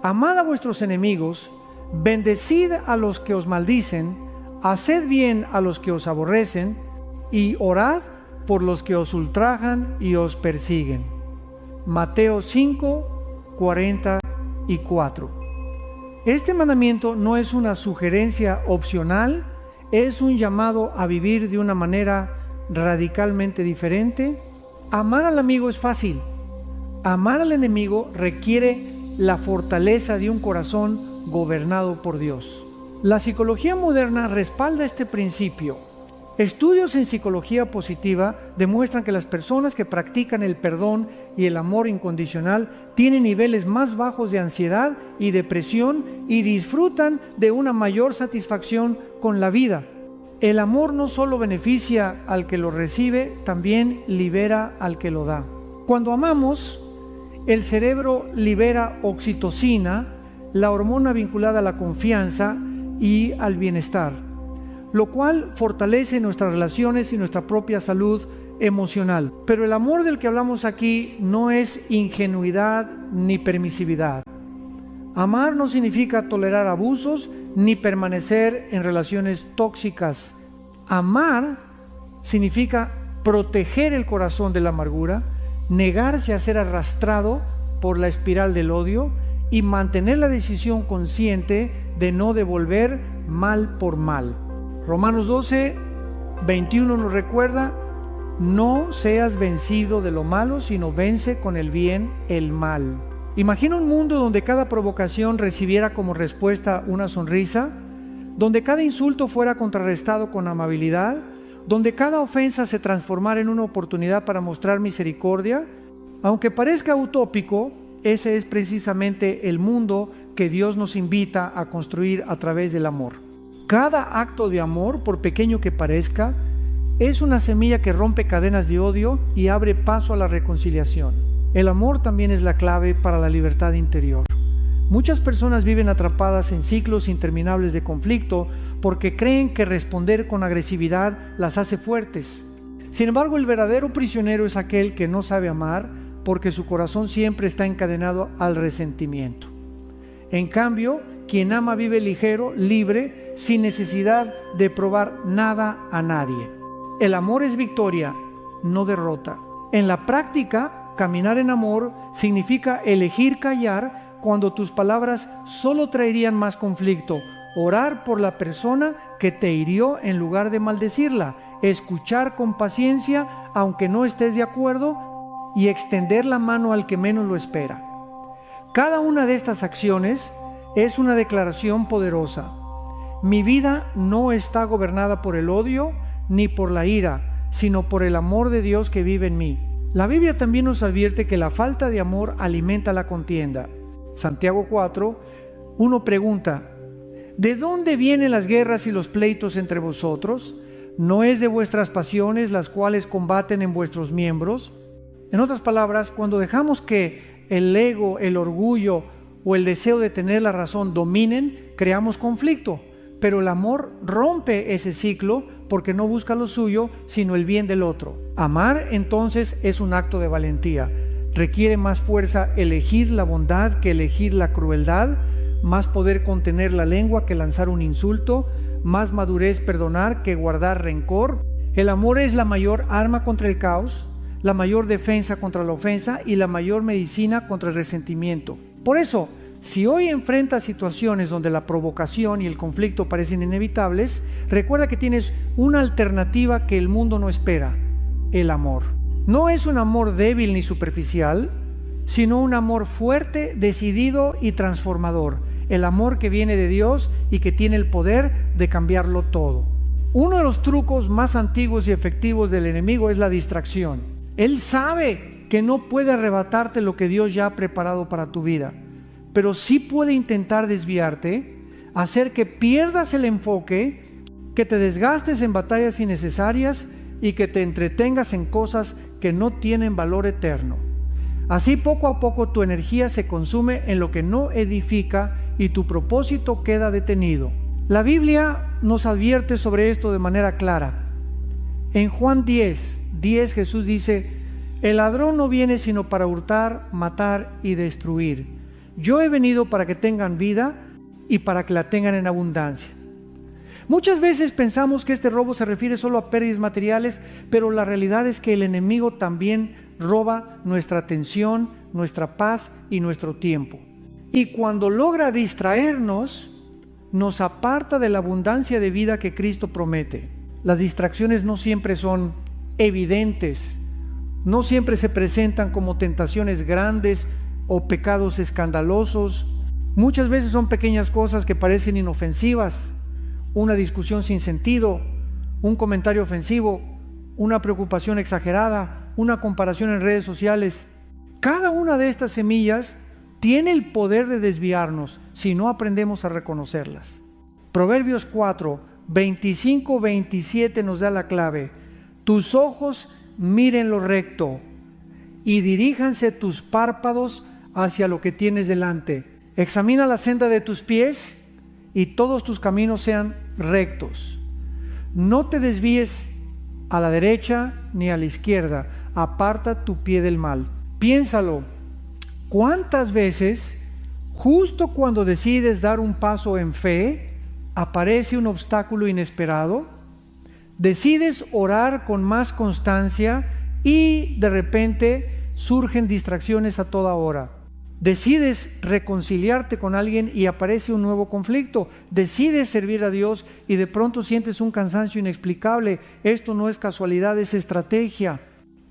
amad a vuestros enemigos, bendecid a los que os maldicen, haced bien a los que os aborrecen, y orad por los que os ultrajan y os persiguen. Mateo 5, 44. Este mandamiento no es una sugerencia opcional, es un llamado a vivir de una manera radicalmente diferente. Amar al amigo es fácil. Amar al enemigo requiere la fortaleza de un corazón gobernado por Dios. La psicología moderna respalda este principio. Estudios en psicología positiva demuestran que las personas que practican el perdón y el amor incondicional tienen niveles más bajos de ansiedad y depresión y disfrutan de una mayor satisfacción con la vida. El amor no solo beneficia al que lo recibe, también libera al que lo da. Cuando amamos, el cerebro libera oxitocina, la hormona vinculada a la confianza y al bienestar, lo cual fortalece nuestras relaciones y nuestra propia salud emocional. Pero el amor del que hablamos aquí no es ingenuidad ni permisividad. Amar no significa tolerar abusos ni permanecer en relaciones tóxicas. Amar significa proteger el corazón de la amargura, negarse a ser arrastrado por la espiral del odio y mantener la decisión consciente de no devolver mal por mal. Romanos 12, 21 nos recuerda: no seas vencido de lo malo, sino vence con el bien el mal. Imagina un mundo donde cada provocación recibiera como respuesta una sonrisa, donde cada insulto fuera contrarrestado con amabilidad, donde cada ofensa se transformara en una oportunidad para mostrar misericordia. Aunque parezca utópico, ese es precisamente el mundo que Dios nos invita a construir a través del amor. Cada acto de amor, por pequeño que parezca, es una semilla que rompe cadenas de odio y abre paso a la reconciliación. El amor también es la clave para la libertad interior. Muchas personas viven atrapadas en ciclos interminables de conflicto porque creen que responder con agresividad las hace fuertes. Sin embargo, el verdadero prisionero es aquel que no sabe amar porque su corazón siempre está encadenado al resentimiento. En cambio, quien ama vive ligero, libre, sin necesidad de probar nada a nadie. El amor es victoria, no derrota. En la práctica, caminar en amor significa elegir callar cuando tus palabras solo traerían más conflicto, orar por la persona que te hirió en lugar de maldecirla, escuchar con paciencia aunque no estés de acuerdo y extender la mano al que menos lo espera. Cada una de estas acciones es una declaración poderosa. Mi vida no está gobernada por el odio ni por la ira, sino por el amor de Dios que vive en mí. La Biblia también nos advierte que la falta de amor alimenta la contienda. Santiago 4, uno pregunta: ¿de dónde vienen las guerras y los pleitos entre vosotros? ¿No es de vuestras pasiones las cuales combaten en vuestros miembros? En otras palabras, cuando dejamos que el ego, el orgullo o el deseo de tener la razón dominen, creamos conflicto. Pero el amor rompe ese ciclo porque no busca lo suyo, sino el bien del otro. Amar, entonces, es un acto de valentía. Requiere más fuerza elegir la bondad que elegir la crueldad, más poder contener la lengua que lanzar un insulto, más madurez perdonar que guardar rencor. El amor es la mayor arma contra el caos, la mayor defensa contra la ofensa y la mayor medicina contra el resentimiento. Por eso, si hoy enfrentas situaciones donde la provocación y el conflicto parecen inevitables, recuerda que tienes una alternativa que el mundo no espera: el amor. No es un amor débil ni superficial, sino un amor fuerte, decidido y transformador. El amor que viene de Dios y que tiene el poder de cambiarlo todo. Uno de los trucos más antiguos y efectivos del enemigo es la distracción. Él sabe que no puede arrebatarte lo que Dios ya ha preparado para tu vida, pero sí puede intentar desviarte, hacer que pierdas el enfoque, que te desgastes en batallas innecesarias y que te entretengas en cosas que no tienen valor eterno. Así, poco a poco, tu energía se consume en lo que no edifica y tu propósito queda detenido. La Biblia nos advierte sobre esto de manera clara. En Juan 10, Jesús dice: el ladrón no viene sino para hurtar, matar y destruir. Yo he venido para que tengan vida y para que la tengan en abundancia. Muchas veces pensamos que este robo se refiere solo a pérdidas materiales, pero la realidad es que el enemigo también roba nuestra atención, nuestra paz y nuestro tiempo. Y cuando logra distraernos, nos aparta de la abundancia de vida que Cristo promete. Las distracciones no siempre son evidentes, no siempre se presentan como tentaciones grandes o pecados escandalosos. Muchas veces son pequeñas cosas que parecen inofensivas: una discusión sin sentido, un comentario ofensivo, una preocupación exagerada, una comparación en redes sociales. Cada una de estas semillas tiene el poder de desviarnos si no aprendemos a reconocerlas. Proverbios 4, 25-27 nos da la clave: tus ojos miren lo recto y diríjanse tus párpados hacia lo que tienes delante. Examina la senda de tus pies y todos tus caminos sean rectos. No te desvíes a la derecha ni a la izquierda, aparta tu pie del mal. Piénsalo, ¿cuántas veces, justo cuando decides dar un paso en fe, aparece un obstáculo inesperado? Decides orar con más constancia y de repente surgen distracciones a toda hora. Decides reconciliarte con alguien y aparece un nuevo conflicto. Decides servir a Dios y de pronto sientes un cansancio inexplicable. Esto no es casualidad, es estrategia.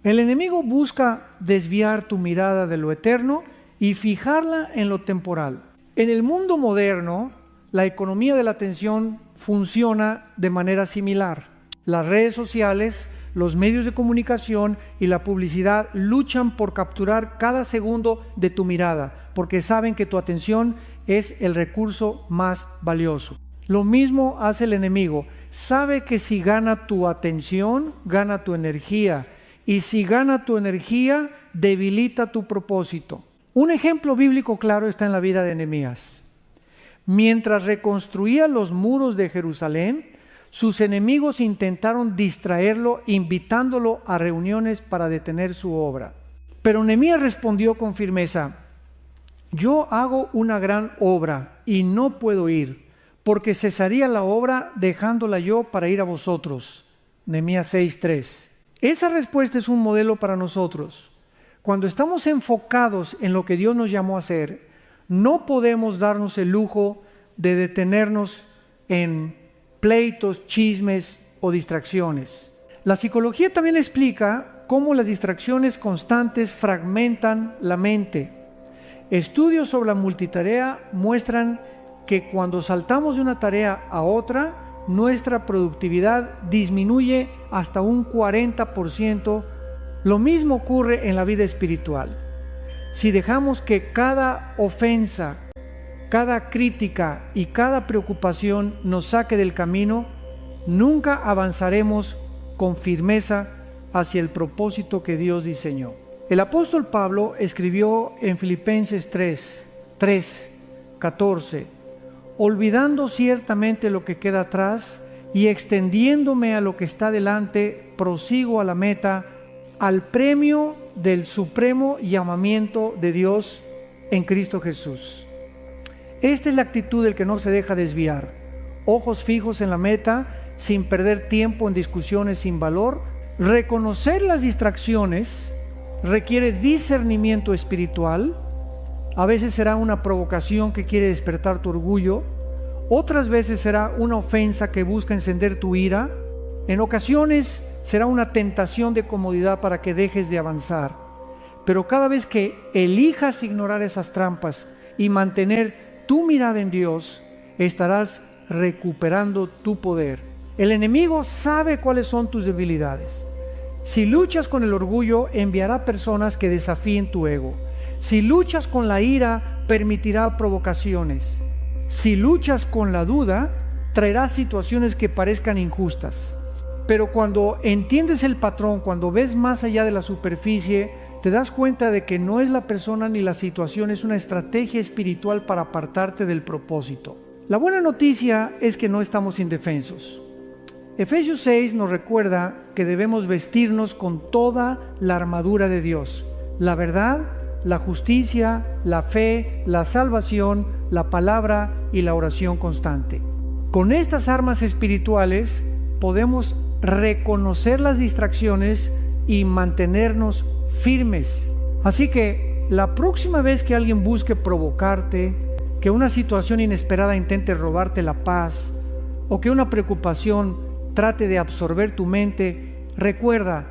El enemigo busca desviar tu mirada de lo eterno y fijarla en lo temporal. En el mundo moderno, la economía de la atención funciona de manera similar. Las redes sociales, los medios de comunicación y la publicidad luchan por capturar cada segundo de tu mirada, porque saben que tu atención es el recurso más valioso. Lo mismo hace el enemigo. Sabe que si gana tu atención, gana tu energía. Y si gana tu energía, debilita tu propósito. Un ejemplo bíblico claro está en la vida de Nehemías. Mientras reconstruía los muros de Jerusalén, sus enemigos intentaron distraerlo, invitándolo a reuniones para detener su obra. Pero Nehemías respondió con firmeza: yo hago una gran obra y no puedo ir, porque cesaría la obra dejándola yo para ir a vosotros. Nehemías 6:3. Esa respuesta es un modelo para nosotros. Cuando estamos enfocados en lo que Dios nos llamó a hacer, no podemos darnos el lujo de detenernos en pleitos, chismes o distracciones. La psicología también explica cómo las distracciones constantes fragmentan la mente. Estudios sobre la multitarea muestran que cuando saltamos de una tarea a otra, nuestra productividad disminuye hasta un 40%. Lo mismo ocurre en la vida espiritual. Si dejamos que cada ofensa, cada crítica y cada preocupación nos saque del camino, nunca avanzaremos con firmeza hacia el propósito que Dios diseñó. El apóstol Pablo escribió en Filipenses 3:14, olvidando ciertamente lo que queda atrás y extendiéndome a lo que está delante, prosigo a la meta, al premio del supremo llamamiento de Dios en Cristo Jesús. Esta es la actitud del que no se deja desviar. Ojos fijos en la meta, sin perder tiempo en discusiones sin valor. Reconocer las distracciones requiere discernimiento espiritual. A veces será una provocación que quiere despertar tu orgullo. Otras veces será una ofensa que busca encender tu ira. En ocasiones será una tentación de comodidad para que dejes de avanzar. Pero cada vez que elijas ignorar esas trampas y mantener tu mirada en Dios, estarás recuperando tu poder. El enemigo sabe cuáles son tus debilidades. Si luchas con el orgullo, enviará personas que desafíen tu ego. Si luchas con la ira, permitirá provocaciones. Si luchas con la duda, traerá situaciones que parezcan injustas. Pero cuando entiendes el patrón, cuando ves más allá de la superficie, te das cuenta de que no es la persona ni la situación, es una estrategia espiritual para apartarte del propósito. La buena noticia es que no estamos indefensos. Efesios 6 nos recuerda que debemos vestirnos con toda la armadura de Dios: la verdad, la justicia, la fe, la salvación, la palabra y la oración constante. Con estas armas espirituales podemos reconocer las distracciones y mantenernos firmes. Así que la próxima vez que alguien busque provocarte, que una situación inesperada intente robarte la paz o que una preocupación trate de absorber tu mente, recuerda,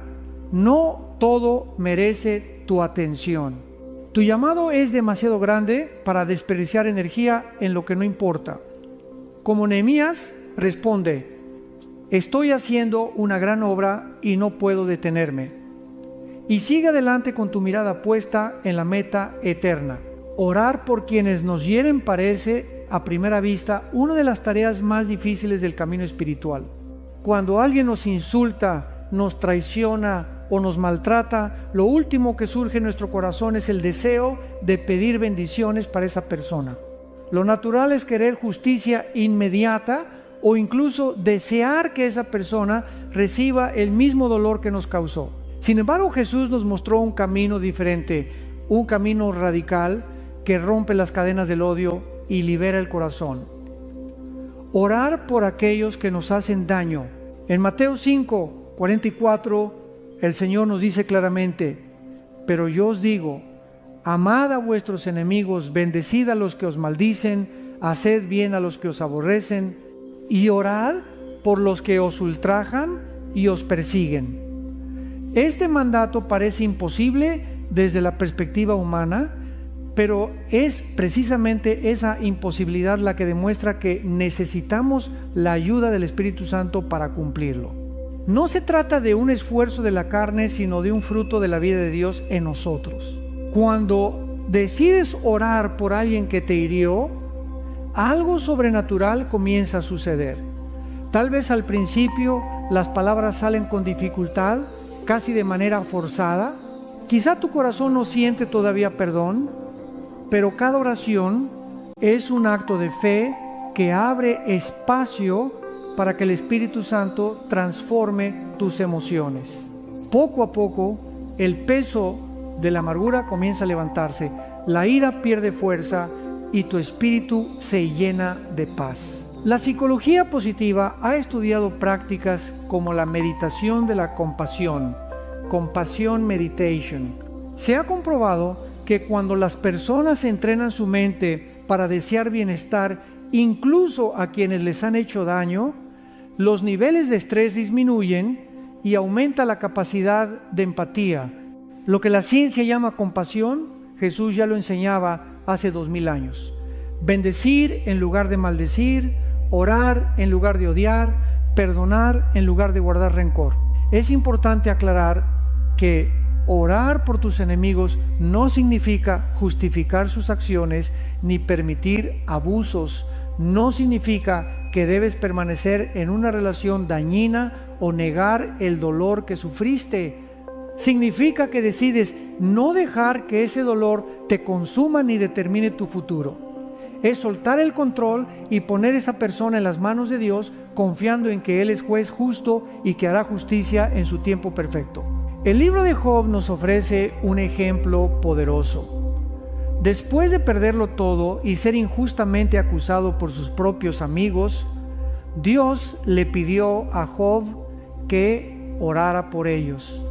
no todo merece tu atención. Tu llamado es demasiado grande para desperdiciar energía en lo que no importa. Como Nehemías, responde: estoy haciendo una gran obra y no puedo detenerme. Y sigue adelante con tu mirada puesta en la meta eterna. Orar por quienes nos hieren parece, a primera vista, una de las tareas más difíciles del camino espiritual. Cuando alguien nos insulta, nos traiciona o nos maltrata, lo último que surge en nuestro corazón es el deseo de pedir bendiciones para esa persona. Lo natural es querer justicia inmediata o incluso desear que esa persona reciba el mismo dolor que nos causó. Sin embargo, Jesús nos mostró un camino diferente, un camino radical que rompe las cadenas del odio y libera el corazón. Orar por aquellos que nos hacen daño. En Mateo 5:44, el Señor nos dice claramente: pero yo os digo, amad a vuestros enemigos, bendecid a los que os maldicen, haced bien a los que os aborrecen, y orad por los que os ultrajan y os persiguen. Este mandato parece imposible desde la perspectiva humana, pero es precisamente esa imposibilidad la que demuestra que necesitamos la ayuda del Espíritu Santo para cumplirlo. No se trata de un esfuerzo de la carne, sino de un fruto de la vida de Dios en nosotros. Cuando decides orar por alguien que te hirió, algo sobrenatural comienza a suceder. Tal vez al principio las palabras salen con dificultad, casi de manera forzada. Quizá tu corazón no siente todavía perdón, pero cada oración es un acto de fe que abre espacio para que el Espíritu Santo transforme tus emociones. Poco a poco, el peso de la amargura comienza a levantarse, la ira pierde fuerza y tu espíritu se llena de paz. La psicología positiva ha estudiado prácticas como la meditación de la compasión, Compassion Meditation. Se ha comprobado que cuando las personas entrenan su mente para desear bienestar, incluso a quienes les han hecho daño, los niveles de estrés disminuyen y aumenta la capacidad de empatía. Lo que la ciencia llama compasión, Jesús ya lo enseñaba hace 2000 años. Bendecir en lugar de maldecir, orar en lugar de odiar, perdonar en lugar de guardar rencor. Es importante aclarar que orar por tus enemigos no significa justificar sus acciones ni permitir abusos. No significa que debes permanecer en una relación dañina o negar el dolor que sufriste. Significa que decides no dejar que ese dolor te consuma ni determine tu futuro. Es soltar el control y poner esa persona en las manos de Dios, confiando en que Él es juez justo y que hará justicia en su tiempo perfecto. El libro de Job nos ofrece un ejemplo poderoso. Después de perderlo todo y ser injustamente acusado por sus propios amigos, Dios le pidió a Job que orara por ellos.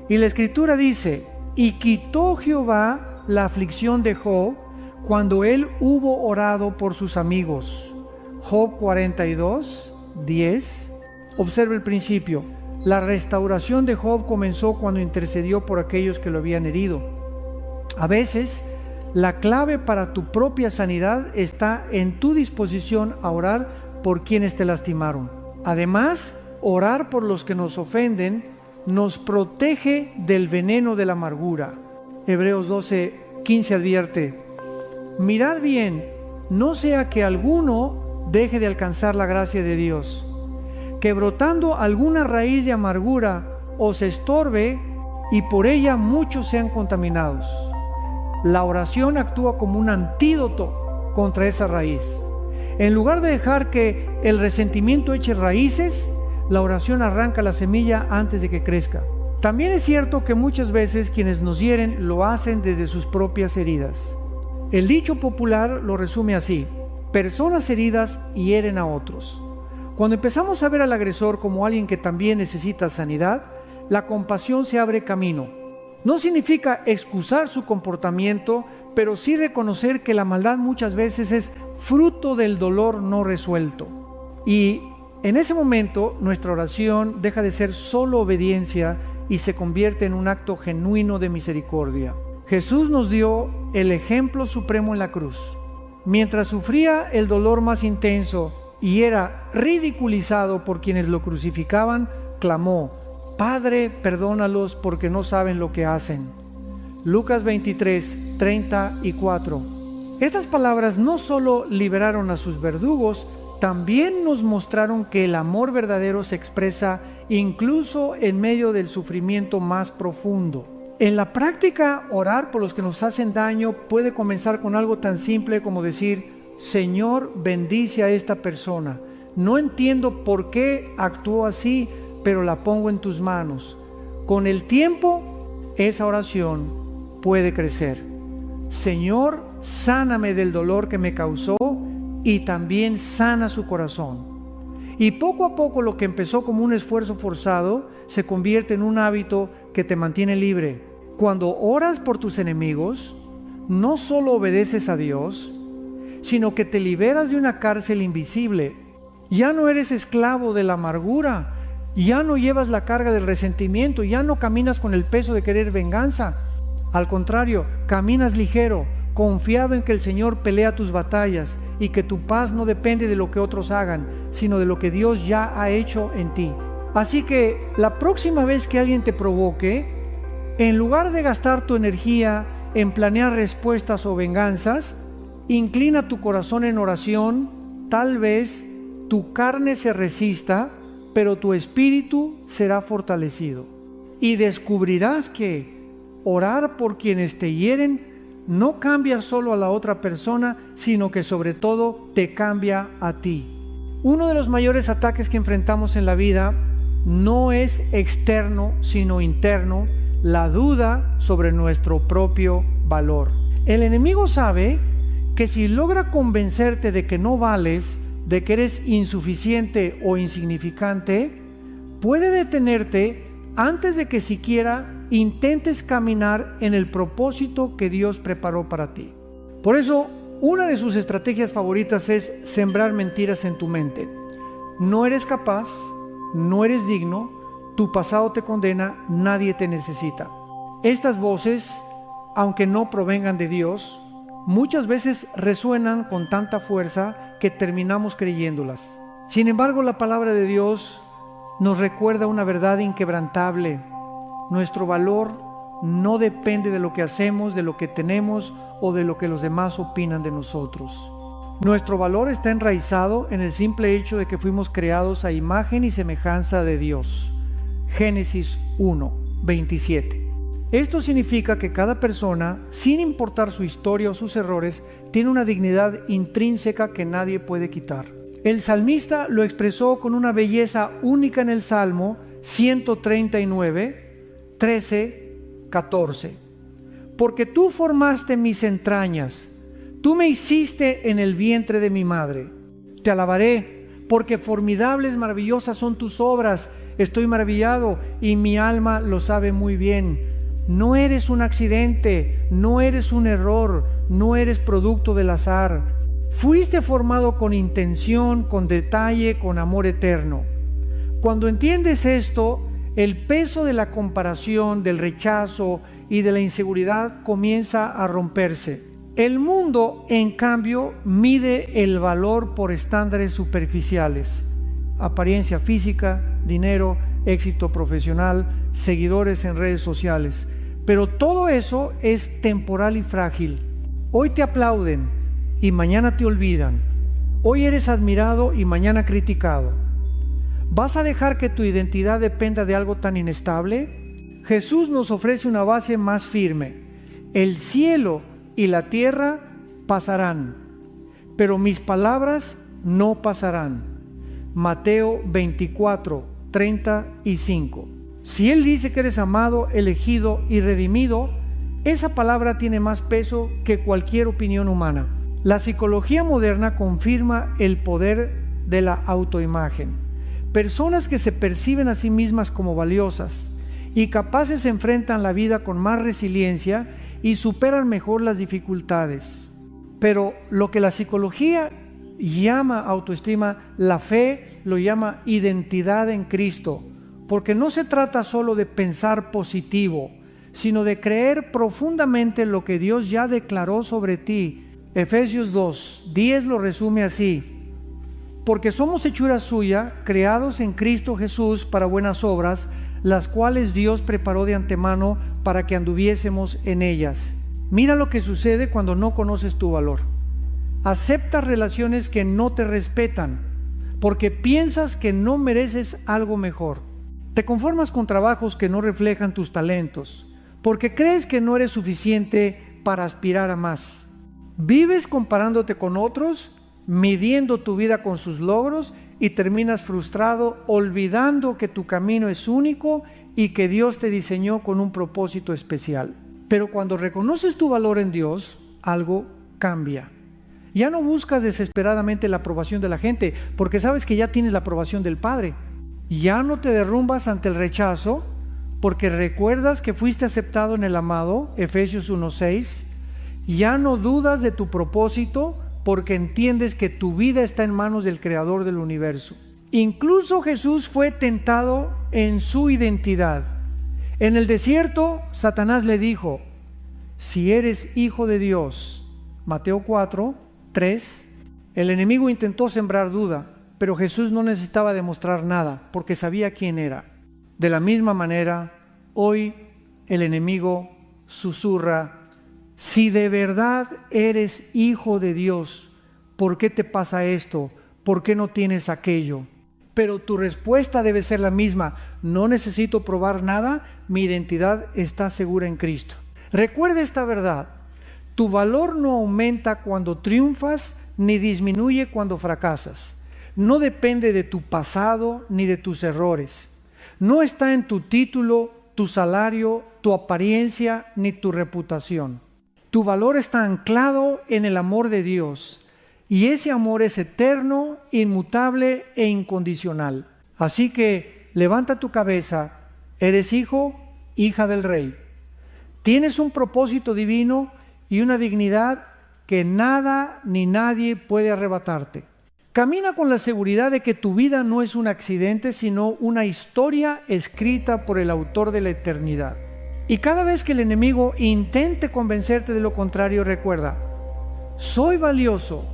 Y la Escritura dice: y quitó Jehová la aflicción de Job cuando él hubo orado por sus amigos. Job 42, 10. Observa el principio. La restauración de Job comenzó cuando intercedió por aquellos que lo habían herido. A veces, la clave para tu propia sanidad está en tu disposición a orar por quienes te lastimaron. Además, orar por los que nos ofenden nos protege del veneno de la amargura. Hebreos 12, 15 advierte: mirad bien, no sea que alguno deje de alcanzar la gracia de Dios, que brotando alguna raíz de amargura os estorbe y por ella muchos sean contaminados. La oración actúa como un antídoto contra esa raíz. En lugar de dejar que el resentimiento eche raíces, la oración arranca la semilla antes de que crezca. También es cierto que muchas veces quienes nos hieren lo hacen desde sus propias heridas. El dicho popular lo resume así: personas heridas hieren a otros. Cuando empezamos a ver al agresor como alguien que también necesita sanidad, la compasión se abre camino. No significa excusar su comportamiento, pero sí reconocer que la maldad muchas veces es fruto del dolor no resuelto. Y en ese momento nuestra oración deja de ser solo obediencia y se convierte en un acto genuino de misericordia. Jesús nos dio el ejemplo supremo en la cruz. Mientras sufría el dolor más intenso y era ridiculizado por quienes lo crucificaban, clamó: Padre, perdónalos porque no saben lo que hacen. Lucas 23, 34. Estas palabras no solo liberaron a sus verdugos, también nos mostraron que el amor verdadero se expresa incluso en medio del sufrimiento más profundo. En la práctica, orar por los que nos hacen daño puede comenzar con algo tan simple como decir: Señor, bendice a esta persona. No entiendo por qué actuó así, pero la pongo en tus manos. Con el tiempo, esa oración puede crecer. Señor, sáname del dolor que me causó y también sana su corazón. Y poco a poco lo que empezó como un esfuerzo forzado se convierte en un hábito que te mantiene libre. Cuando oras por tus enemigos, no solo obedeces a Dios, sino que te liberas de una cárcel invisible. Ya no eres esclavo de la amargura, ya no llevas la carga del resentimiento, ya no caminas con el peso de querer venganza. Al contrario, caminas ligero, confiado en que el Señor pelea tus batallas y que tu paz no depende de lo que otros hagan, sino de lo que Dios ya ha hecho en ti. Así que la próxima vez que alguien te provoque, en lugar de gastar tu energía en planear respuestas o venganzas, inclina tu corazón en oración. Tal vez tu carne se resista, pero tu espíritu será fortalecido. Y descubrirás que orar por quienes te hieren no cambia solo a la otra persona, sino que sobre todo te cambia a ti. Uno de los mayores ataques que enfrentamos en la vida no es externo, sino interno: la duda sobre nuestro propio valor. El enemigo sabe que si logra convencerte de que no vales, de que eres insuficiente o insignificante, puede detenerte antes de que siquiera intentes caminar en el propósito que Dios preparó para ti. Por eso, una de sus estrategias favoritas es sembrar mentiras en tu mente. No eres capaz, no eres digno, tu pasado te condena, nadie te necesita. Estas voces, aunque no provengan de Dios, muchas veces resuenan con tanta fuerza que terminamos creyéndolas. Sin embargo, la palabra de Dios nos recuerda una verdad inquebrantable. Nuestro valor no depende de lo que hacemos, de lo que tenemos o de lo que los demás opinan de nosotros. Nuestro valor está enraizado en el simple hecho de que fuimos creados a imagen y semejanza de Dios. Génesis 1:27. Esto significa que cada persona, sin importar su historia o sus errores, tiene una dignidad intrínseca que nadie puede quitar. El salmista lo expresó con una belleza única en el Salmo 139, 13, 14. Porque tú formaste mis entrañas, tú me hiciste en el vientre de mi madre. Te alabaré, porque formidables, maravillosas son tus obras. Estoy maravillado y mi alma lo sabe muy bien. No eres un accidente, no eres un error, no eres producto del azar. Fuiste formado con intención, con detalle, con amor eterno. Cuando entiendes esto, el peso de la comparación, del rechazo y de la inseguridad comienza a romperse. El mundo, en cambio, mide el valor por estándares superficiales: apariencia física, dinero, éxito profesional, seguidores en redes sociales. Pero todo eso es temporal y frágil. Hoy te aplauden y mañana te olvidan. Hoy eres admirado y mañana criticado. ¿Vas a dejar que tu identidad dependa de algo tan inestable? Jesús nos ofrece una base más firme. El cielo y la tierra pasarán, pero mis palabras no pasarán. Mateo 24, 35. Si Él dice que eres amado, elegido y redimido, esa palabra tiene más peso que cualquier opinión humana. La psicología moderna confirma el poder de la autoimagen. Personas que se perciben a sí mismas como valiosas y capaces enfrentan la vida con más resiliencia y superan mejor las dificultades. Pero lo que la psicología llama autoestima, la fe lo llama identidad en Cristo, porque no se trata solo de pensar positivo, sino de creer profundamente lo que Dios ya declaró sobre ti. Efesios 2:10 lo resume así: porque somos hechura suya, creados en Cristo Jesús para buenas obras, las cuales Dios preparó de antemano para que anduviésemos en ellas. Mira lo que sucede cuando no conoces tu valor. Aceptas relaciones que no te respetan, porque piensas que no mereces algo mejor. Te conformas con trabajos que no reflejan tus talentos, porque crees que no eres suficiente para aspirar a más. Vives comparándote con otros, midiendo tu vida con sus logros y terminas frustrado, olvidando que tu camino es único y que Dios te diseñó con un propósito especial. Pero cuando reconoces tu valor en Dios, algo cambia. Ya no buscas desesperadamente la aprobación de la gente, porque sabes que ya tienes la aprobación del Padre. Ya no te derrumbas ante el rechazo, porque recuerdas que fuiste aceptado en el amado, Efesios 1:6. Ya no dudas de tu propósito, porque entiendes que tu vida está en manos del Creador del universo. Incluso Jesús fue tentado en su identidad. En el desierto, Satanás le dijo: si eres hijo de Dios. Mateo 4:3. El enemigo intentó sembrar duda, pero Jesús no necesitaba demostrar nada, porque sabía quién era. De la misma manera, hoy el enemigo susurra: si de verdad eres hijo de Dios, ¿por qué te pasa esto? ¿Por qué no tienes aquello? Pero tu respuesta debe ser la misma: no necesito probar nada, mi identidad está segura en Cristo. Recuerda esta verdad: tu valor no aumenta cuando triunfas, ni disminuye cuando fracasas. No depende de tu pasado ni de tus errores. No está en tu título, tu salario, tu apariencia ni tu reputación. Tu valor está anclado en el amor de Dios, y ese amor es eterno, inmutable e incondicional. Así que levanta tu cabeza, eres hijo, hija del Rey. Tienes un propósito divino y una dignidad que nada ni nadie puede arrebatarte. Camina con la seguridad de que tu vida no es un accidente, sino una historia escrita por el autor de la eternidad. Y cada vez que el enemigo intente convencerte de lo contrario, recuerda: soy valioso,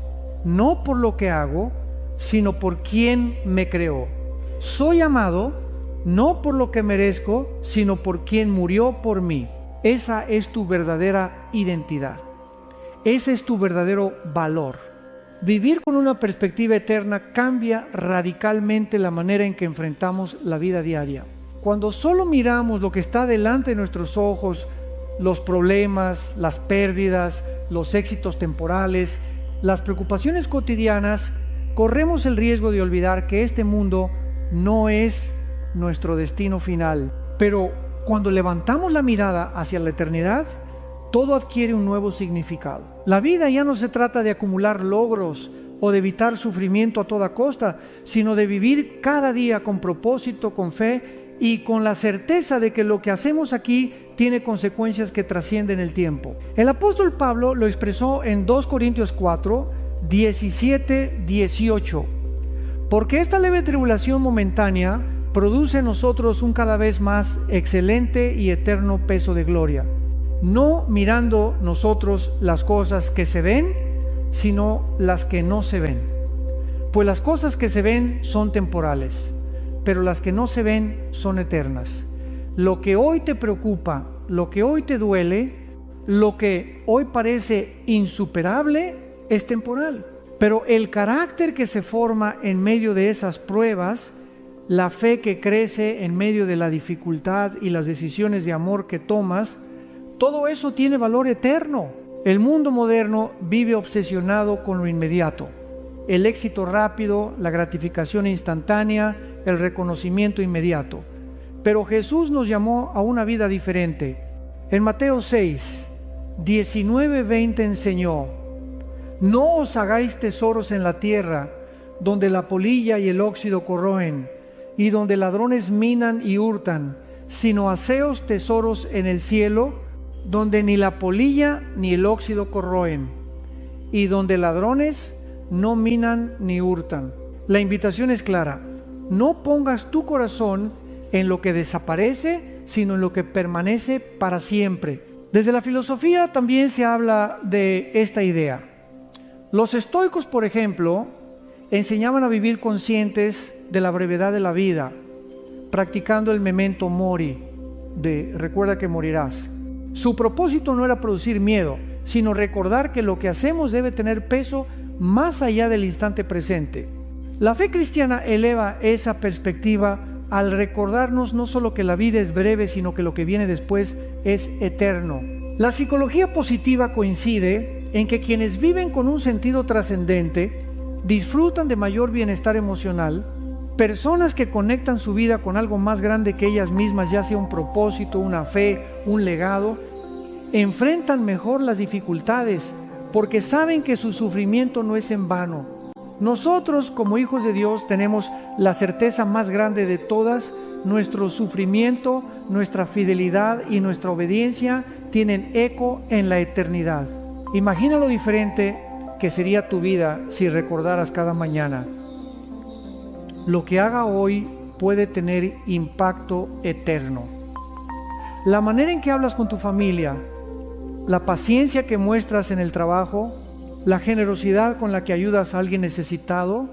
no por lo que hago, sino por quien me creó. Soy amado, no por lo que merezco, sino por quien murió por mí. Esa es tu verdadera identidad. Ese es tu verdadero valor. Vivir con una perspectiva eterna cambia radicalmente la manera en que enfrentamos la vida diaria. Cuando solo miramos lo que está delante de nuestros ojos, los problemas, las pérdidas, los éxitos temporales, las preocupaciones cotidianas, corremos el riesgo de olvidar que este mundo no es nuestro destino final. Pero cuando levantamos la mirada hacia la eternidad, todo adquiere un nuevo significado. La vida ya no se trata de acumular logros o de evitar sufrimiento a toda costa, sino de vivir cada día con propósito, con fe y con la certeza de que lo que hacemos aquí tiene consecuencias que trascienden el tiempo. El apóstol Pablo lo expresó en 2 Corintios 4, 17, 18. Porque esta leve tribulación momentánea produce en nosotros un cada vez más excelente y eterno peso de gloria, no mirando nosotros las cosas que se ven, sino las que no se ven. Pues las cosas que se ven son temporales, pero las que no se ven son eternas. Lo que hoy te preocupa, lo que hoy te duele, lo que hoy parece insuperable, es temporal. Pero el carácter que se forma en medio de esas pruebas, la fe que crece en medio de la dificultad y las decisiones de amor que tomas, todo eso tiene valor eterno. El mundo moderno vive obsesionado con lo inmediato. El éxito rápido, la gratificación instantánea, el reconocimiento inmediato. Pero Jesús nos llamó a una vida diferente. En Mateo 6, 19-20 enseñó: no os hagáis tesoros en la tierra, donde la polilla y el óxido corroen, y donde ladrones minan y hurtan, sino haceos tesoros en el cielo, donde ni la polilla ni el óxido corroen, y donde ladrones no minan ni hurtan. La invitación es clara: no pongas tu corazón en lo que desaparece, sino en lo que permanece para siempre. Desde la filosofía también se habla de esta idea. Los estoicos, por ejemplo, enseñaban a vivir conscientes de la brevedad de la vida, practicando el memento mori, de recuerda que morirás. Su propósito no era producir miedo, sino recordar que lo que hacemos debe tener peso más allá del instante presente. La fe cristiana eleva esa perspectiva al recordarnos no solo que la vida es breve, sino que lo que viene después es eterno. La psicología positiva coincide en que quienes viven con un sentido trascendente disfrutan de mayor bienestar emocional. Personas que conectan su vida con algo más grande que ellas mismas, ya sea un propósito, una fe, un legado, enfrentan mejor las dificultades porque saben que su sufrimiento no es en vano. Nosotros, como hijos de Dios, tenemos la certeza más grande de todas: nuestro sufrimiento, nuestra fidelidad y nuestra obediencia tienen eco en la eternidad. Imagina lo diferente que sería tu vida si recordaras cada mañana: lo que haga hoy puede tener impacto eterno. La manera en que hablas con tu familia, la paciencia que muestras en el trabajo, la generosidad con la que ayudas a alguien necesitado,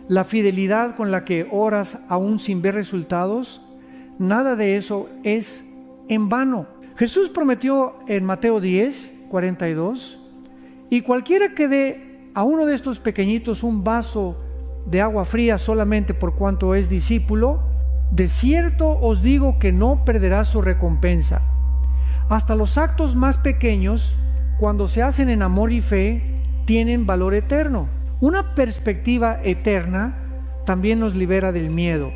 la fidelidad con la que oras aún sin ver resultados, nada de eso es en vano. Jesús prometió en Mateo 10, 42, y cualquiera que dé a uno de estos pequeñitos un vaso de agua fría solamente por cuanto es discípulo, de cierto os digo que no perderá su recompensa. Hasta los actos más pequeños, cuando se hacen en amor y fe, tienen valor eterno. Una perspectiva eterna también nos libera del miedo.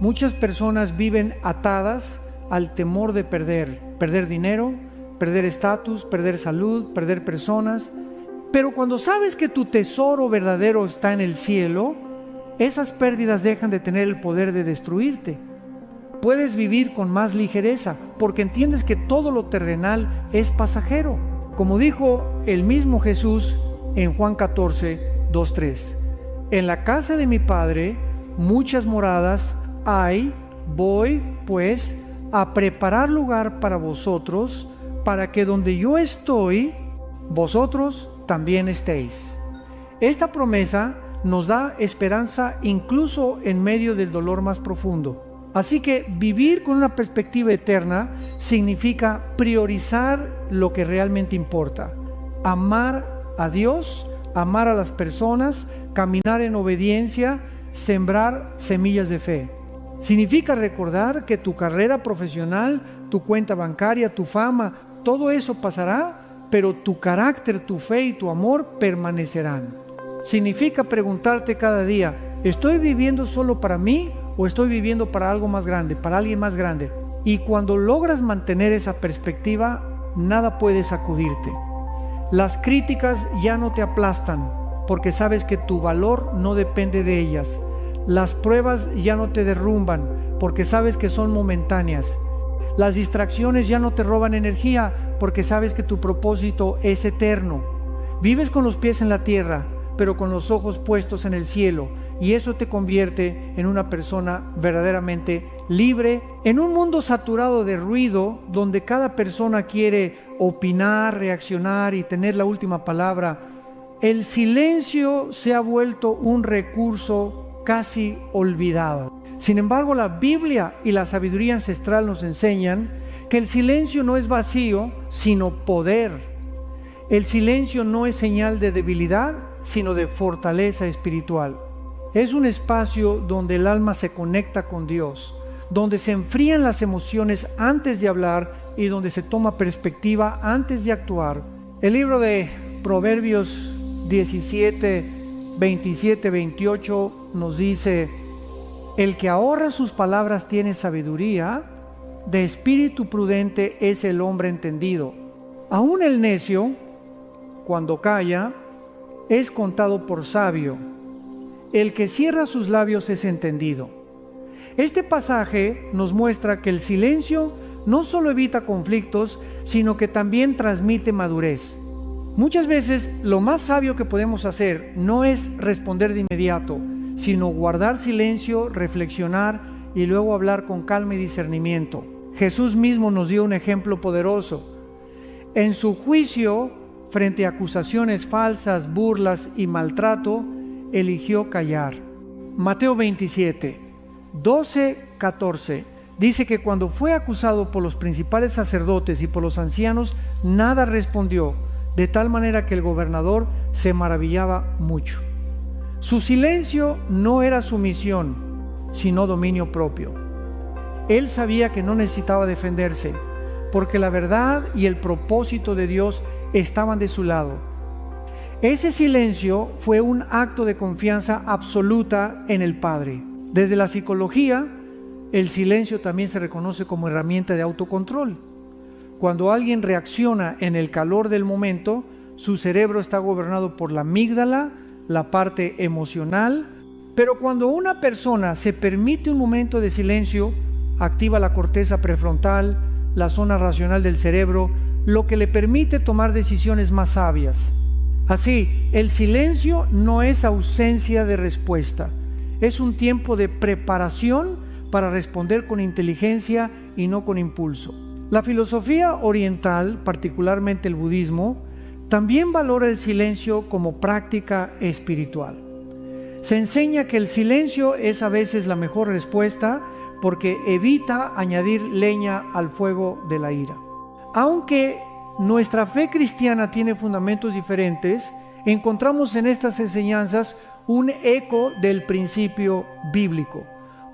Muchas personas viven atadas al temor de perder dinero, perder estatus, perder salud, perder personas. Pero cuando sabes que tu tesoro verdadero está en el cielo, esas pérdidas dejan de tener el poder de destruirte. Puedes vivir con más ligereza porque entiendes que todo lo terrenal es pasajero. Como dijo el mismo Jesús en Juan 14, 2, 3: en la casa de mi Padre muchas moradas hay, voy pues a preparar lugar para vosotros, para que donde yo estoy, vosotros también estéis. Esta promesa nos da esperanza incluso en medio del dolor más profundo. Así que vivir con una perspectiva eterna significa priorizar lo que realmente importa. Amar a Dios, amar a las personas, caminar en obediencia, sembrar semillas de fe. Significa recordar que tu carrera profesional, tu cuenta bancaria, tu fama, todo eso pasará, pero tu carácter, tu fe y tu amor permanecerán. Significa preguntarte cada día, ¿estoy viviendo solo para mí o estoy viviendo para algo más grande, para alguien más grande? Y cuando logras mantener esa perspectiva, nada puede sacudirte. Las críticas ya no te aplastan, porque sabes que tu valor no depende de ellas. Las pruebas ya no te derrumban, porque sabes que son momentáneas. Las distracciones ya no te roban energía, porque sabes que tu propósito es eterno. Vives con los pies en la tierra, pero con los ojos puestos en el cielo, y eso te convierte en una persona verdaderamente libre. En un mundo saturado de ruido, donde cada persona quiere opinar, reaccionar y tener la última palabra, el silencio se ha vuelto un recurso casi olvidado. Sin embargo, la Biblia y la sabiduría ancestral nos enseñan que el silencio no es vacío, sino poder. El silencio no es señal de debilidad, sino de fortaleza espiritual. Es un espacio donde el alma se conecta con Dios, donde se enfrían las emociones antes de hablar y donde se toma perspectiva antes de actuar. El libro de Proverbios 17, 27, 28 nos dice: el que ahorra sus palabras tiene sabiduría, de espíritu prudente es el hombre entendido. Aún el necio, cuando calla, es contado por sabio. El que cierra sus labios es entendido. Este pasaje nos muestra que el silencio no solo evita conflictos, sino que también transmite madurez. Muchas veces lo más sabio que podemos hacer no es responder de inmediato, sino guardar silencio, reflexionar y luego hablar con calma y discernimiento. Jesús mismo nos dio un ejemplo poderoso. En su juicio, frente a acusaciones falsas, burlas y maltrato, eligió callar. Mateo 27, 12, 14 dice que cuando fue acusado por los principales sacerdotes y por los ancianos, nada respondió, de tal manera que el gobernador se maravillaba mucho. Su silencio no era sumisión, sino dominio propio. Él sabía que no necesitaba defenderse, porque la verdad y el propósito de Dios estaban de su lado. Ese silencio fue un acto de confianza absoluta en el Padre. Desde la psicología, el silencio también se reconoce como herramienta de autocontrol. Cuando alguien reacciona en el calor del momento, su cerebro está gobernado por la amígdala, la parte emocional, pero cuando una persona se permite un momento de silencio, activa la corteza prefrontal, la zona racional del cerebro, lo que le permite tomar decisiones más sabias. Así, el silencio no es ausencia de respuesta, es un tiempo de preparación para responder con inteligencia y no con impulso. La filosofía oriental, particularmente el budismo, también valora el silencio como práctica espiritual. Se enseña que el silencio es a veces la mejor respuesta porque evita añadir leña al fuego de la ira. Aunque nuestra fe cristiana tiene fundamentos diferentes, encontramos en estas enseñanzas un eco del principio bíblico.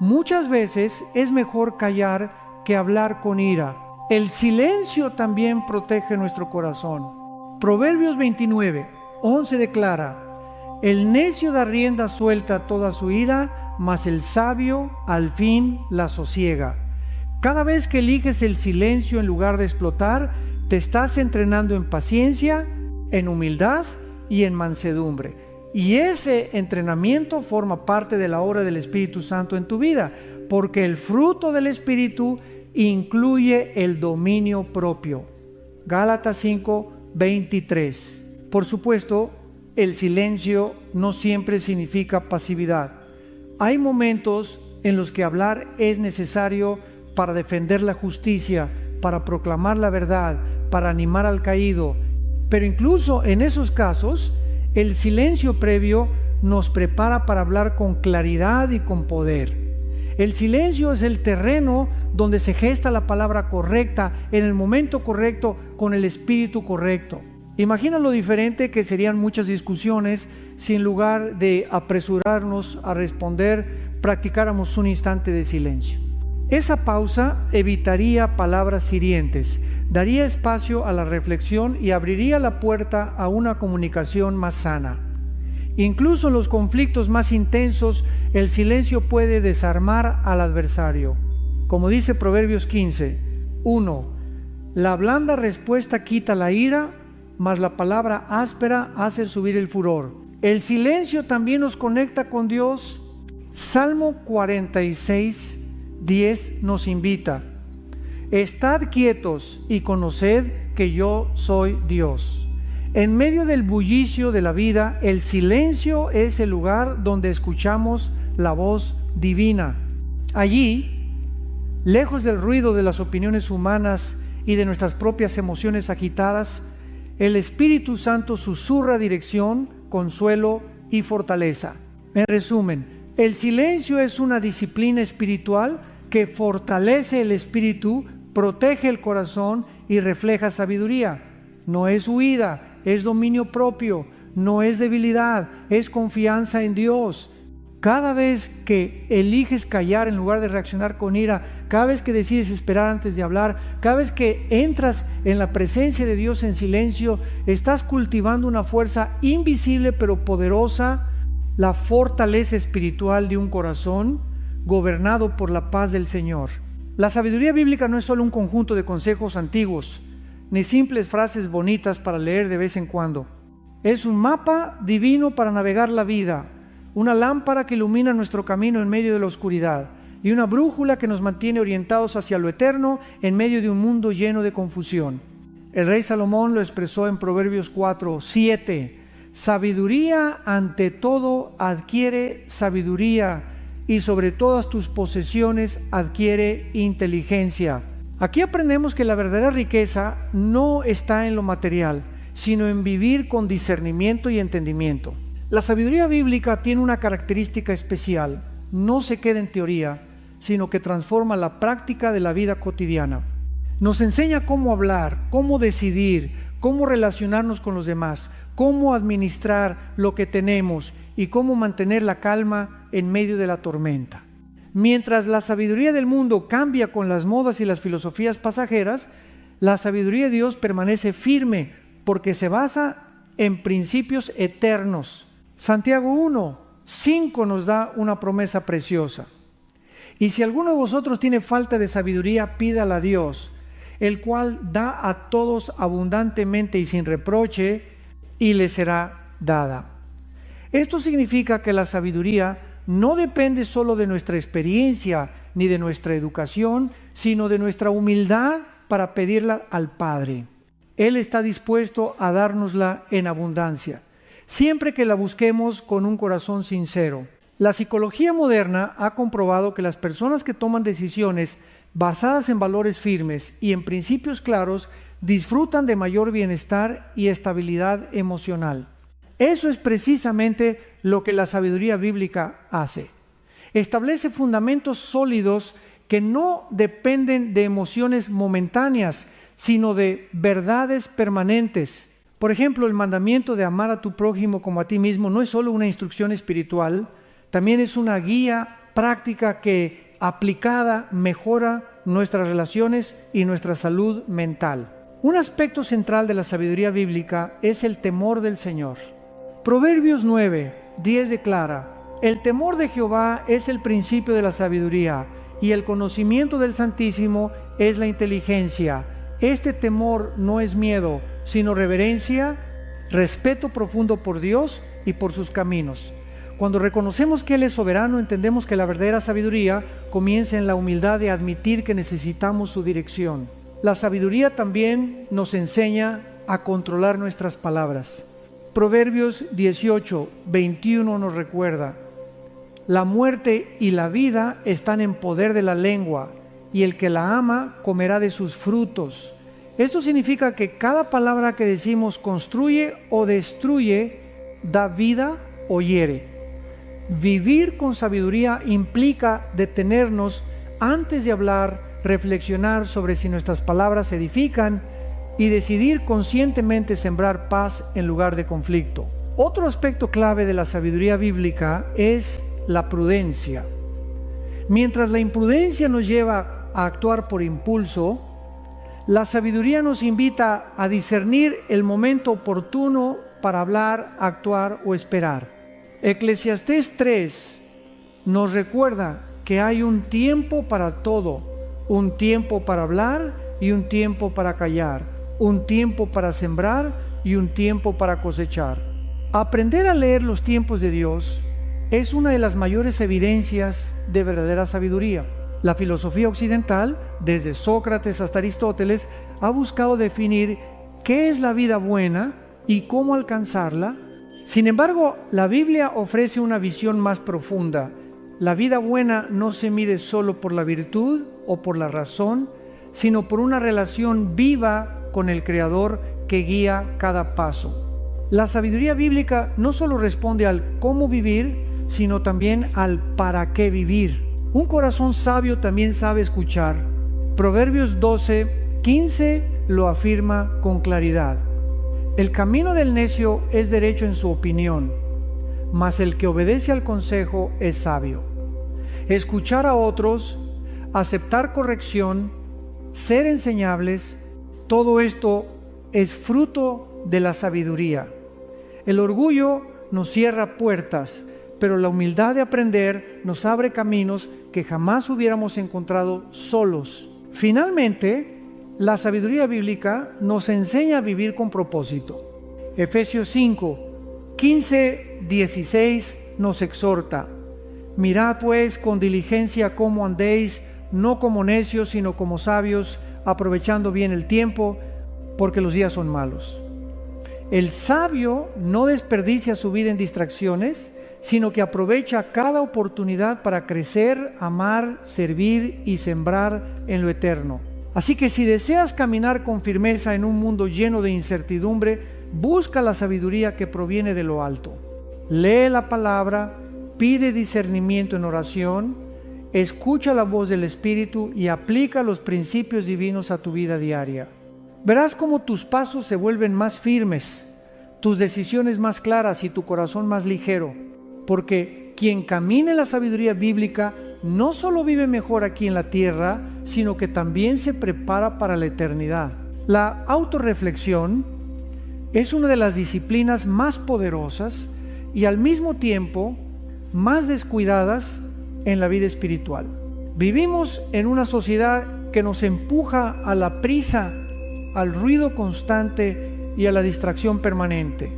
Muchas veces es mejor callar que hablar con ira. El silencio también protege nuestro corazón. Proverbios 29, 11 declara: el necio da rienda suelta a toda su ira, mas el sabio al fin la sosiega. Cada vez que eliges el silencio en lugar de explotar, te estás entrenando en paciencia, en humildad y en mansedumbre. Y ese entrenamiento forma parte de la obra del Espíritu Santo en tu vida, porque el fruto del Espíritu incluye el dominio propio. Gálatas 5, 23. Por supuesto, el silencio no siempre significa pasividad. Hay momentos en los que hablar es necesario para defender la justicia, para proclamar la verdad, para animar al caído. Pero incluso en esos casos, El silencio previo nos prepara para hablar con claridad y con poder. El silencio es el terreno donde se gesta la palabra correcta, en el momento correcto, con el espíritu correcto. Imagina lo diferente que serían muchas discusiones si en lugar de apresurarnos a responder, practicáramos un instante de silencio. Esa pausa evitaría palabras hirientes, daría espacio a la reflexión y abriría la puerta a una comunicación más sana. Incluso en los conflictos más intensos, el silencio puede desarmar al adversario. Como dice Proverbios 15, 1. La blanda respuesta quita la ira, mas la palabra áspera hace subir el furor. El silencio también nos conecta con Dios. Salmo 46, 10 nos invita: estad quietos y conoced que yo soy Dios. En medio del bullicio de la vida, el silencio es el lugar donde escuchamos la voz divina. Allí, lejos del ruido de las opiniones humanas y de nuestras propias emociones agitadas, el Espíritu Santo susurra dirección, consuelo y fortaleza. En resumen, el silencio es una disciplina espiritual que fortalece el espíritu, protege el corazón y refleja sabiduría. No es huida, es dominio propio, no es debilidad, es confianza en Dios. Cada vez que eliges callar en lugar de reaccionar con ira, cada vez que decides esperar antes de hablar, cada vez que entras en la presencia de Dios en silencio, estás cultivando una fuerza invisible pero poderosa, la fortaleza espiritual de un corazón gobernado por la paz del Señor. La sabiduría bíblica no es solo un conjunto de consejos antiguos, ni simples frases bonitas para leer de vez en cuando. Es un mapa divino para navegar la vida, una lámpara que ilumina nuestro camino en medio de la oscuridad y una brújula que nos mantiene orientados hacia lo eterno en medio de un mundo lleno de confusión. El rey Salomón lo expresó en Proverbios 4, 7. Sabiduría ante todo adquiere sabiduría y sobre todas tus posesiones adquiere inteligencia. Aquí aprendemos que la verdadera riqueza no está en lo material, sino en vivir con discernimiento y entendimiento. La sabiduría bíblica tiene una característica especial: no se queda en teoría, sino que transforma la práctica de la vida cotidiana. Nos enseña cómo hablar, cómo decidir, cómo relacionarnos con los demás, cómo administrar lo que tenemos y cómo mantener la calma en medio de la tormenta. Mientras la sabiduría del mundo cambia con las modas y las filosofías pasajeras, la sabiduría de Dios permanece firme porque se basa en principios eternos. Santiago 1, 5 nos da una promesa preciosa. Y si alguno de vosotros tiene falta de sabiduría, pídala a Dios, el cual da a todos abundantemente y sin reproche, y le será dada. Esto significa que la sabiduría no depende solo de nuestra experiencia ni de nuestra educación, sino de nuestra humildad para pedirla al Padre. Él está dispuesto a dárnosla en abundancia, siempre que la busquemos con un corazón sincero. La psicología moderna ha comprobado que las personas que toman decisiones basadas en valores firmes y en principios claros disfrutan de mayor bienestar y estabilidad emocional. Eso es precisamente lo que la sabiduría bíblica hace. Establece fundamentos sólidos que no dependen de emociones momentáneas, sino de verdades permanentes. Por ejemplo, el mandamiento de amar a tu prójimo como a ti mismo no es solo una instrucción espiritual, también es una guía práctica que, aplicada, mejora nuestras relaciones y nuestra salud mental. Un aspecto central de la sabiduría bíblica es el temor del Señor. Proverbios 9, 10 declara: el temor de Jehová es el principio de la sabiduría, y el conocimiento del Santísimo es la inteligencia. Este temor no es miedo, sino reverencia, respeto profundo por Dios y por sus caminos. Cuando reconocemos que Él es soberano, entendemos que la verdadera sabiduría comienza en la humildad de admitir que necesitamos su dirección. La sabiduría también nos enseña a controlar nuestras palabras. Proverbios 18, 21 nos recuerda: la muerte y la vida están en poder de la lengua, y el que la ama comerá de sus frutos. Esto significa que cada palabra que decimos construye o destruye da vida o hiere. Vivir con sabiduría implica detenernos antes de hablar, reflexionar sobre si nuestras palabras edifican y decidir conscientemente sembrar paz en lugar de conflicto. Otro aspecto clave de la sabiduría bíblica es la prudencia. Mientras la imprudencia nos lleva a actuar por impulso, la sabiduría nos invita a discernir el momento oportuno para hablar, actuar o esperar. Eclesiastés 3 nos recuerda que hay un tiempo para todo, un tiempo para hablar y un tiempo para callar, un tiempo para sembrar y un tiempo para cosechar. Aprender a leer los tiempos de Dios es una de las mayores evidencias de verdadera sabiduría. La filosofía occidental, desde Sócrates hasta Aristóteles, ha buscado definir qué es la vida buena y cómo alcanzarla. Sin embargo, la Biblia ofrece una visión más profunda. La vida buena no se mide solo por la virtud o por la razón, sino por una relación viva con el Creador que guía cada paso. La sabiduría bíblica no solo responde al cómo vivir, sino también al para qué vivir. Un corazón sabio también sabe escuchar. Proverbios 12:15 lo afirma con claridad. El camino del necio es derecho en su opinión, mas el que obedece al consejo es sabio. Escuchar a otros, aceptar corrección, ser enseñables, todo esto es fruto de la sabiduría. El orgullo nos cierra puertas, pero la humildad de aprender nos abre caminos que jamás hubiéramos encontrado solos. Finalmente, la sabiduría bíblica nos enseña a vivir con propósito. Efesios 5:15-16 nos exhorta: mirad pues con diligencia cómo andéis, no como necios, sino como sabios, aprovechando bien el tiempo, porque los días son malos. El sabio no desperdicia su vida en distracciones, sino que aprovecha cada oportunidad para crecer, amar, servir y sembrar en lo eterno. Así que si deseas caminar con firmeza en un mundo lleno de incertidumbre, busca la sabiduría que proviene de lo alto. Lee la palabra, pide discernimiento en oración, escucha la voz del Espíritu y aplica los principios divinos a tu vida diaria. Verás cómo tus pasos se vuelven más firmes, tus decisiones más claras y tu corazón más ligero, porque quien camina en la sabiduría bíblica no solo vive mejor aquí en la tierra, sino que también se prepara para la eternidad. La autorreflexión es una de las disciplinas más poderosas y al mismo tiempo más descuidadas en la vida espiritual. Vivimos en una sociedad que nos empuja a la prisa, al ruido constante y a la distracción permanente.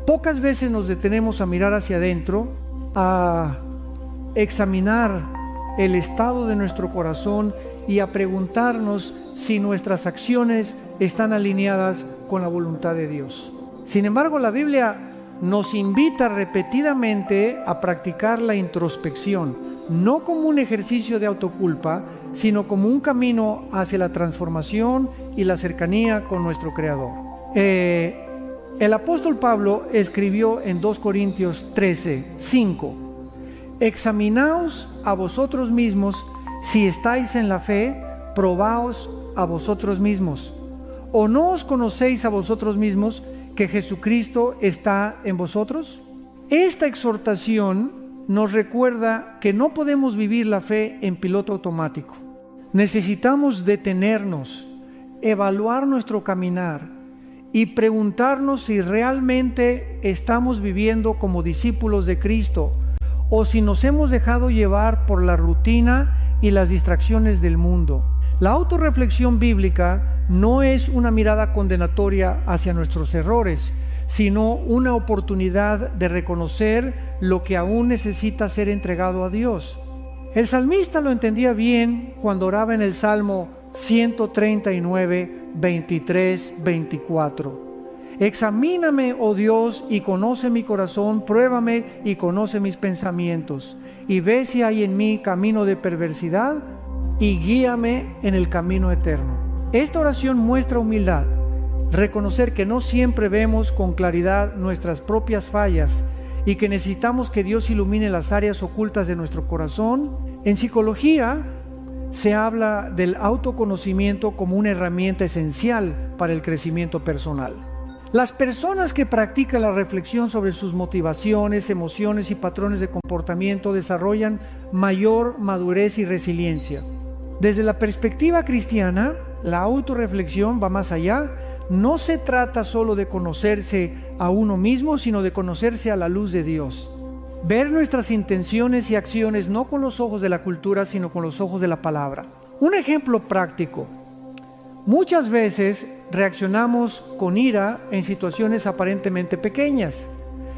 Pocas veces nos detenemos a mirar hacia adentro, a examinar el estado de nuestro corazón y a preguntarnos si nuestras acciones están alineadas con la voluntad de Dios. Sin embargo, la Biblia nos invita repetidamente a practicar la introspección, no como un ejercicio de autoculpa, sino como un camino hacia la transformación y la cercanía con nuestro Creador. El apóstol Pablo escribió en 2 Corintios 13:5: examinaos a vosotros mismos si estáis en la fe, probaos a vosotros mismos. ¿O no os conocéis a vosotros mismos que Jesucristo está en vosotros? Esta exhortación nos recuerda que no podemos vivir la fe en piloto automático. Necesitamos detenernos, evaluar nuestro caminar y preguntarnos si realmente estamos viviendo como discípulos de Cristo o si nos hemos dejado llevar por la rutina y las distracciones del mundo. La autorreflexión bíblica no es una mirada condenatoria hacia nuestros errores, sino una oportunidad de reconocer lo que aún necesita ser entregado a Dios. El salmista lo entendía bien cuando oraba en el Salmo 139, 23, 24. Examíname, oh Dios, y conoce mi corazón, pruébame y conoce mis pensamientos, y ve si hay en mí camino de perversidad, y guíame en el camino eterno. Esta oración muestra humildad. reconocer que no siempre vemos con claridad nuestras propias fallas y que necesitamos que Dios ilumine las áreas ocultas de nuestro corazón. En psicología se habla del autoconocimiento como una herramienta esencial para el crecimiento personal. Las personas que practican la reflexión sobre sus motivaciones, emociones y patrones de comportamiento desarrollan mayor madurez y resiliencia. Desde la perspectiva cristiana, la autorreflexión va más allá. No se trata solo de conocerse a uno mismo, sino de conocerse a la luz de Dios. Ver nuestras intenciones y acciones no con los ojos de la cultura, sino con los ojos de la palabra. Un ejemplo práctico. Muchas veces reaccionamos con ira en situaciones aparentemente pequeñas.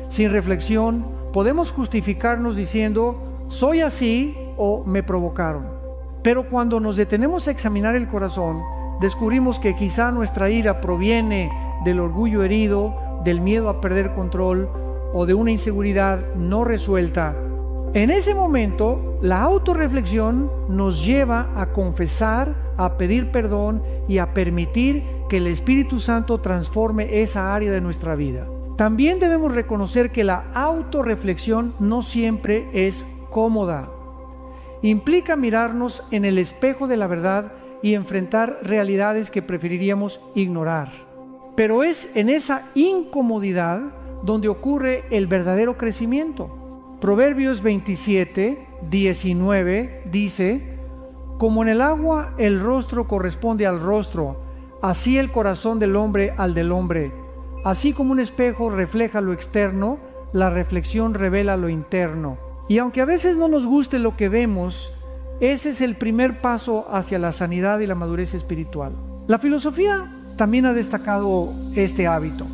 Sin reflexión, podemos justificarnos diciendo, soy así o me provocaron. Pero cuando nos detenemos a examinar el corazón, descubrimos que quizá nuestra ira proviene del orgullo herido, del miedo a perder control o de una inseguridad no resuelta. En ese momento, la autorreflexión nos lleva a confesar, a pedir perdón y a permitir que el Espíritu Santo transforme esa área de nuestra vida. También debemos reconocer que la autorreflexión no siempre es cómoda. Implica mirarnos en el espejo de la verdad y enfrentar realidades que preferiríamos ignorar. Pero es en esa incomodidad donde ocurre el verdadero crecimiento. Proverbios 27:19 dice, como en el agua el rostro corresponde al rostro, así el corazón del hombre al del hombre. Así como un espejo refleja lo externo, la reflexión revela lo interno. Y aunque a veces no nos guste lo que vemos, ese es el primer paso hacia la sanidad y la madurez espiritual. La filosofía también ha destacado este hábito.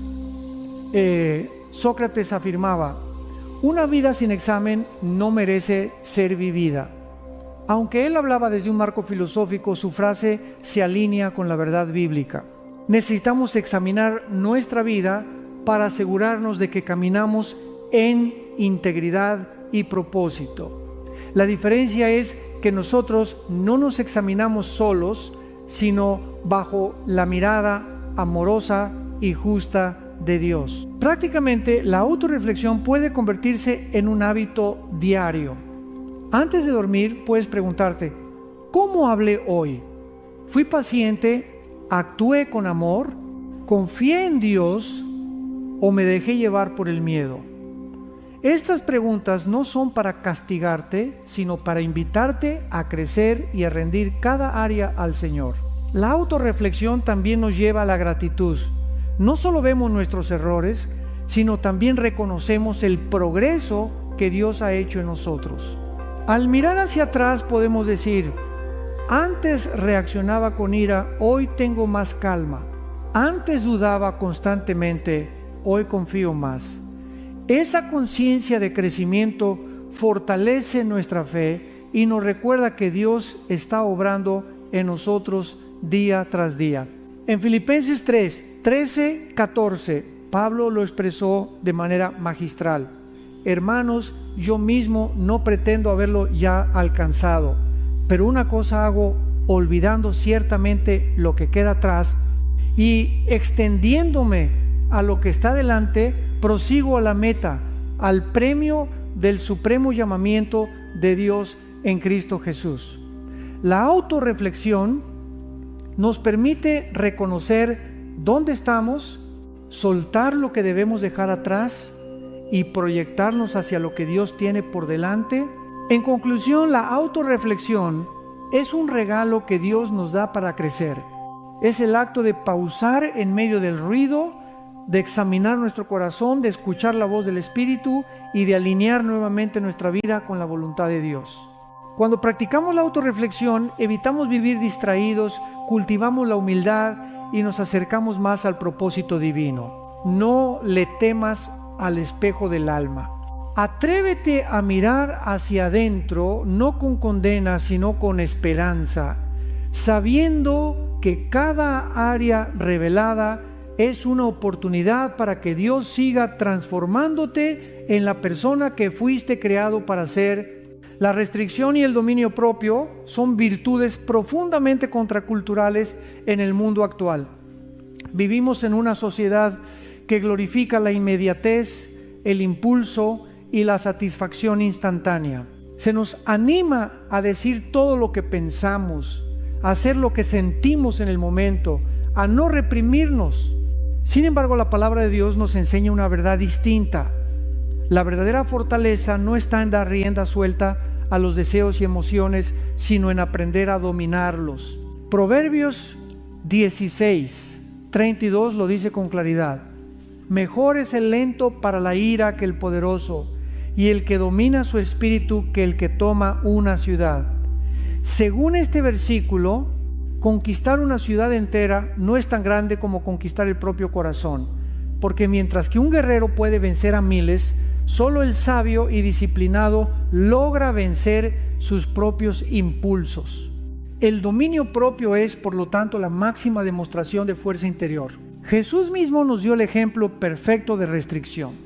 Sócrates afirmaba, una vida sin examen no merece ser vivida. Aunque él hablaba desde un marco filosófico, su frase se alinea con la verdad bíblica. Necesitamos examinar nuestra vida para asegurarnos de que caminamos en integridad y propósito. La diferencia es que nosotros no nos examinamos solos, sino bajo la mirada amorosa y justa de Dios. Prácticamente la autorreflexión puede convertirse en un hábito diario. Antes de dormir puedes preguntarte, ¿cómo hablé hoy? ¿Fui paciente? ¿Actué con amor? ¿Confié en Dios? ¿O me dejé llevar por el miedo? Estas preguntas no son para castigarte, sino para invitarte a crecer y a rendir cada área al Señor. La autorreflexión también nos lleva a la gratitud. No solo vemos nuestros errores, sino también reconocemos el progreso que Dios ha hecho en nosotros. Al mirar hacia atrás podemos decir, antes reaccionaba con ira, hoy tengo más calma. Antes dudaba constantemente, hoy confío más. Esa conciencia de crecimiento fortalece nuestra fe y nos recuerda que Dios está obrando en nosotros día tras día. En Filipenses 3:13-14, Pablo lo expresó de manera magistral. Hermanos, yo mismo no pretendo haberlo ya alcanzado, pero una cosa hago, olvidando ciertamente lo que queda atrás y extendiéndome a lo que está delante, prosigo a la meta, al premio del supremo llamamiento de Dios en Cristo Jesús. La autorreflexión nos permite reconocer dónde estamos, soltar lo que debemos dejar atrás y proyectarnos hacia lo que Dios tiene por delante. En conclusión, la autorreflexión es un regalo que Dios nos da para crecer. Es el acto de pausar en medio del ruido, de examinar nuestro corazón, de escuchar la voz del Espíritu y de alinear nuevamente nuestra vida con la voluntad de Dios. Cuando practicamos la autorreflexión, evitamos vivir distraídos, cultivamos la humildad y nos acercamos más al propósito divino. No le temas al espejo del alma. Atrévete a mirar hacia adentro, no con condena, sino con esperanza, sabiendo que cada área revelada es una oportunidad para que Dios siga transformándote en la persona que fuiste creado para ser. La restricción y el dominio propio son virtudes profundamente contraculturales en el mundo actual. Vivimos en una sociedad que glorifica la inmediatez, el impulso y la satisfacción instantánea. Se nos anima a decir todo lo que pensamos, a hacer lo que sentimos en el momento, a no reprimirnos. Sin embargo, la palabra de Dios nos enseña una verdad distinta. La verdadera fortaleza no está en dar rienda suelta a los deseos y emociones, sino en aprender a dominarlos. Proverbios 16:32 lo dice con claridad. Mejor es el lento para la ira que el poderoso, y el que domina su espíritu que el que toma una ciudad. Según este versículo, conquistar una ciudad entera no es tan grande como conquistar el propio corazón, porque mientras que un guerrero puede vencer a miles, solo el sabio y disciplinado logra vencer sus propios impulsos. El dominio propio es, por lo tanto, la máxima demostración de fuerza interior. Jesús mismo nos dio el ejemplo perfecto de restricción.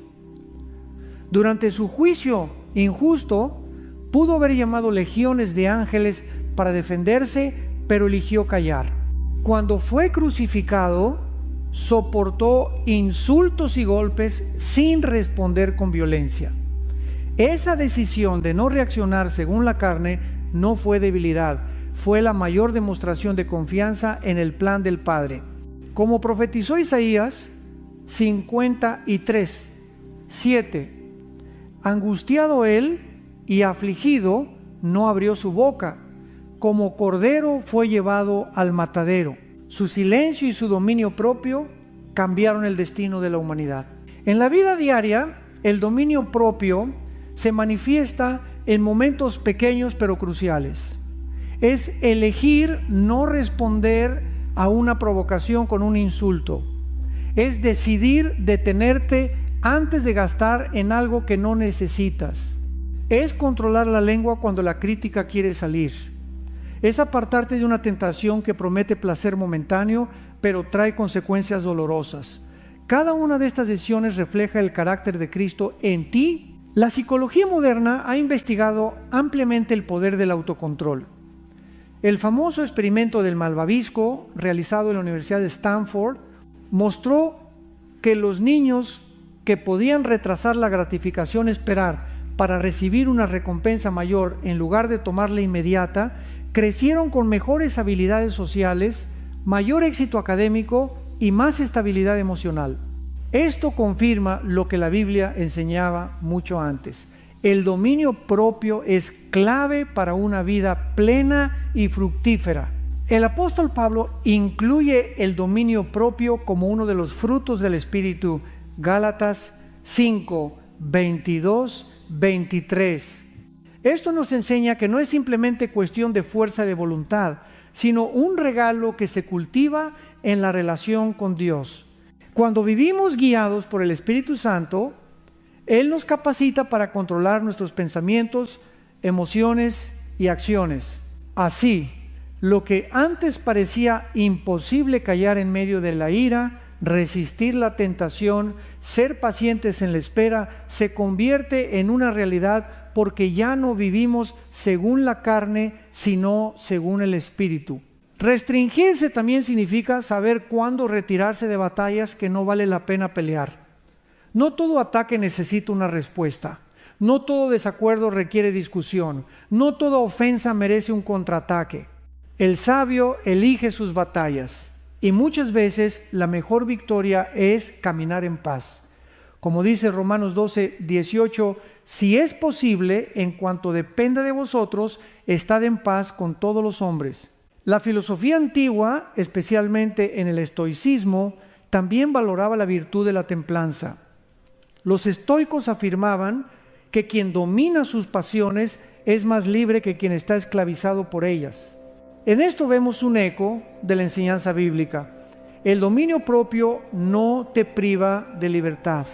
Durante su juicio injusto, pudo haber llamado legiones de ángeles para defenderse, pero eligió callar. Cuando fue crucificado, soportó insultos y golpes sin responder con violencia. Esa decisión de no reaccionar según la carne no fue debilidad, fue la mayor demostración de confianza en el plan del Padre. Como profetizó Isaías 53:7, angustiado él y afligido, no abrió su boca. Como cordero fue llevado al matadero. Su silencio y su dominio propio cambiaron el destino de la humanidad. En la vida diaria, el dominio propio se manifiesta en momentos pequeños pero cruciales. Es elegir no responder a una provocación con un insulto. Es decidir detenerte antes de gastar en algo que no necesitas. Es controlar la lengua cuando la crítica quiere salir. Es apartarte de una tentación que promete placer momentáneo, pero trae consecuencias dolorosas. Cada una de estas decisiones refleja el carácter de Cristo en ti. La psicología moderna ha investigado ampliamente el poder del autocontrol. El famoso experimento del malvavisco, realizado en la Universidad de Stanford, mostró que los niños que podían retrasar la gratificación esperar para recibir una recompensa mayor en lugar de tomarla inmediata, crecieron con mejores habilidades sociales, mayor éxito académico y más estabilidad emocional. Esto confirma lo que la Biblia enseñaba mucho antes. El dominio propio es clave para una vida plena y fructífera. El apóstol Pablo incluye el dominio propio como uno de los frutos del Espíritu. Gálatas 5:22-23. Esto nos enseña que no es simplemente cuestión de fuerza de voluntad, sino un regalo que se cultiva en la relación con Dios. Cuando vivimos guiados por el Espíritu Santo, Él nos capacita para controlar nuestros pensamientos, emociones y acciones. Así, lo que antes parecía imposible callar en medio de la ira, resistir la tentación, ser pacientes en la espera, se convierte en una realidad porque ya no vivimos según la carne, sino según el Espíritu. Restringirse también significa saber cuándo retirarse de batallas que no vale la pena pelear. No todo ataque necesita una respuesta. No todo desacuerdo requiere discusión. No toda ofensa merece un contraataque. El sabio elige sus batallas y muchas veces la mejor victoria es caminar en paz. Como dice Romanos 12:18, si es posible, en cuanto dependa de vosotros, estad en paz con todos los hombres. La filosofía antigua, especialmente en el estoicismo, también valoraba la virtud de la templanza. Los estoicos afirmaban que quien domina sus pasiones es más libre que quien está esclavizado por ellas. En esto vemos un eco de la enseñanza bíblica. El dominio propio no te priva de libertad.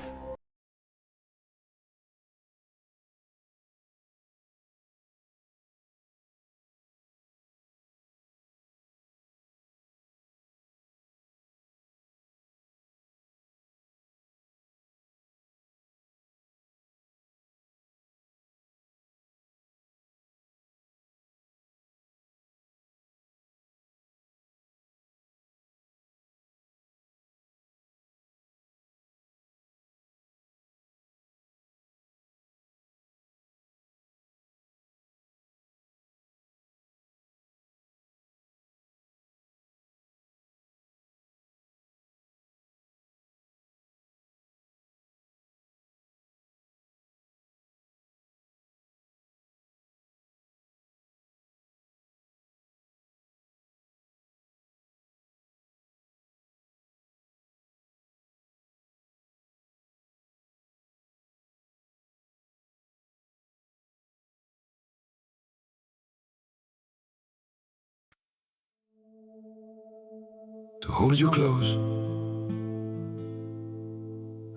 to hold you close.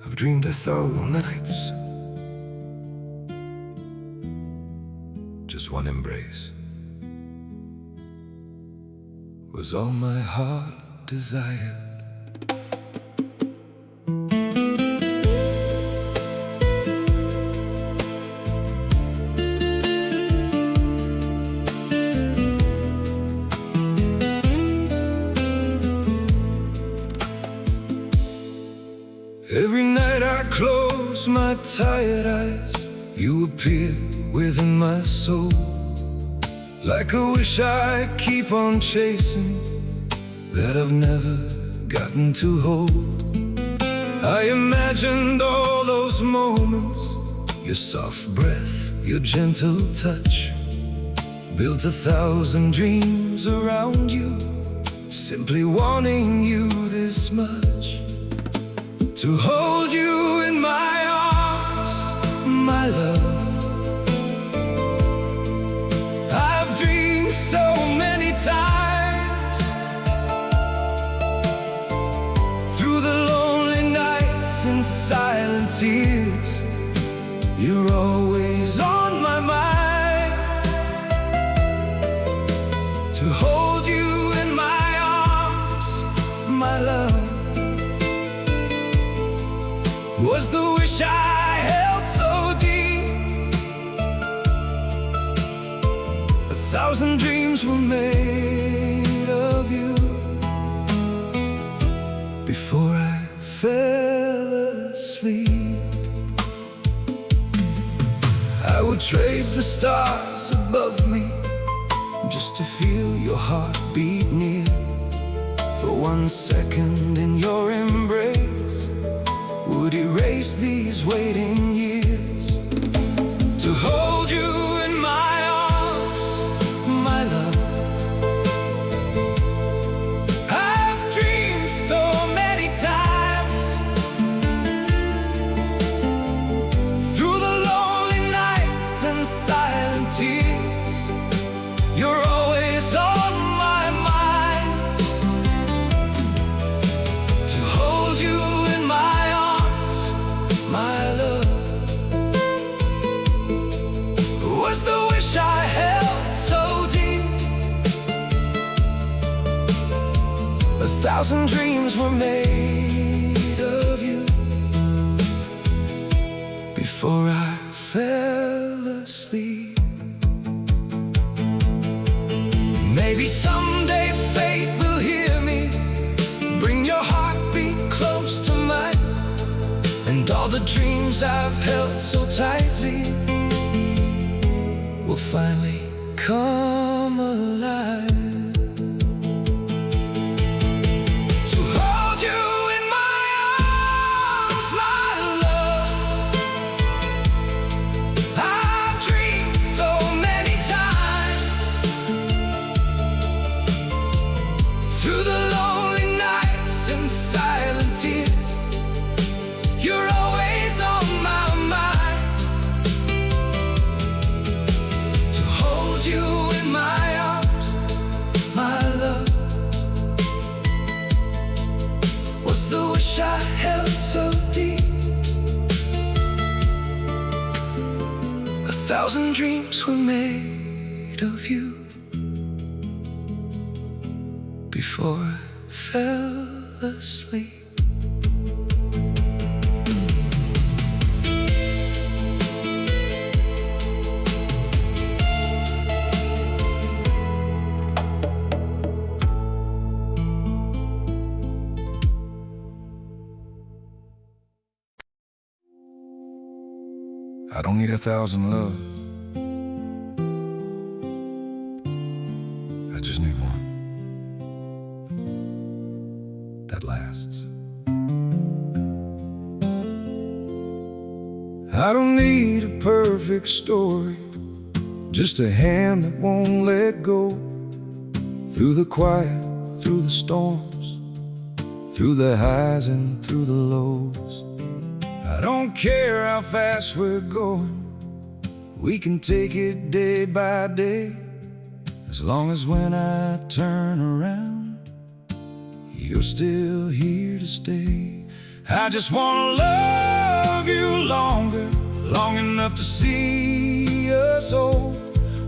I've dreamed 1,000 nights, just one embrace was all my heart desired. Every night I close my tired eyes, you appear within my soul, like a wish I keep on chasing, that I've never gotten to hold. I imagined all those moments, your soft breath, your gentle touch, built 1,000 dreams around you, simply wanting you this much. To hold you in my arms, my love. I've dreamed so many times, through the lonely nights and silent tears, you're always on my mind. To hold you in my arms, my love, was the wish I held so deep. 1,000 dreams were made of you before I fell asleep. I would trade the stars above me just to feel your heartbeat near. For 1 second in your embrace would erase these waiting years. To hold you in my arms, my love. I've dreamed so many times, through the lonely nights and silent tears, you're always on my mind. To hold you in my arms, my love, was the wish I held so deep. 1,000 dreams were made of you before I fell asleep. Maybe someday fate will hear me, bring your heartbeat close to mine, and all the dreams I've held so tightly will finally come alive. To hold you in my arms, my love. I've dreamed so many times, through the lonely nights and silent tears, you're always on my mind. To hold you in my arms, my love, was the wish I held so deep. 1,000 dreams were made of you before I fell asleep. I don't need 1,000 loves, I just need one that lasts. I don't need a perfect story, just a hand that won't let go. Through the quiet, through the storms, through the highs and through the lows. I don't care how fast we're going, we can take it day by day. as long as when I turn around, you're still here to stay. I just wanna love you longer, long enough to see us old,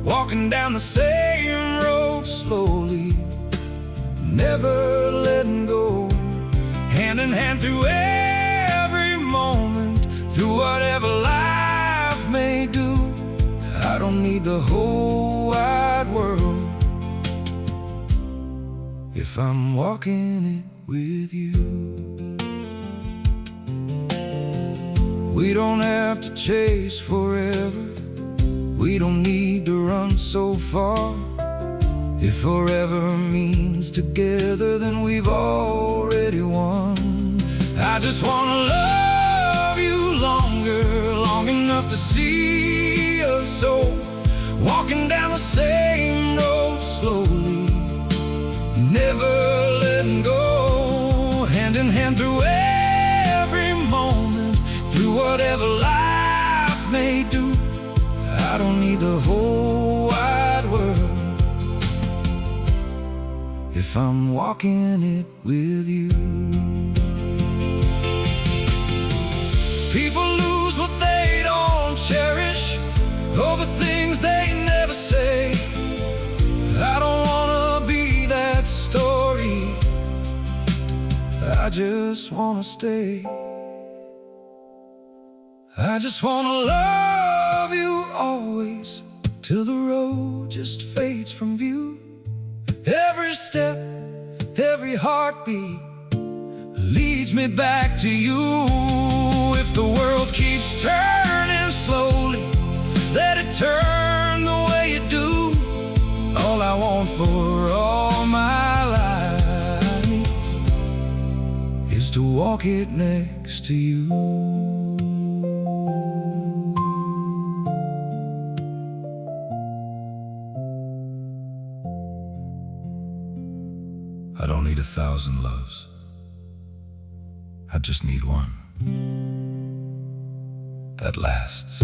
walking down the same road slowly, never letting go, hand in hand through every moment, through whatever life may do. I don't need the whole wide world if I'm walking it with you. We don't have to chase forever, we don't need to run so far. If forever means together, then we've already won. I just wanna love you longer, long enough to see us so, walking down the same road slowly, never letting go, hand in hand through every moment, through whatever life may do. I don't need the whole wide world if I'm walking it with you. People lose what they don't cherish over things they never say. I don't wanna be that story, I just wanna stay. I just wanna love you always, till the road just fades from view. Every step, every heartbeat leads me back to you. If the world keeps turning slowly, let it turn the way it do. All I want for all my life is to walk it next to you. I don't need 1,000 loves, I just need one that lasts.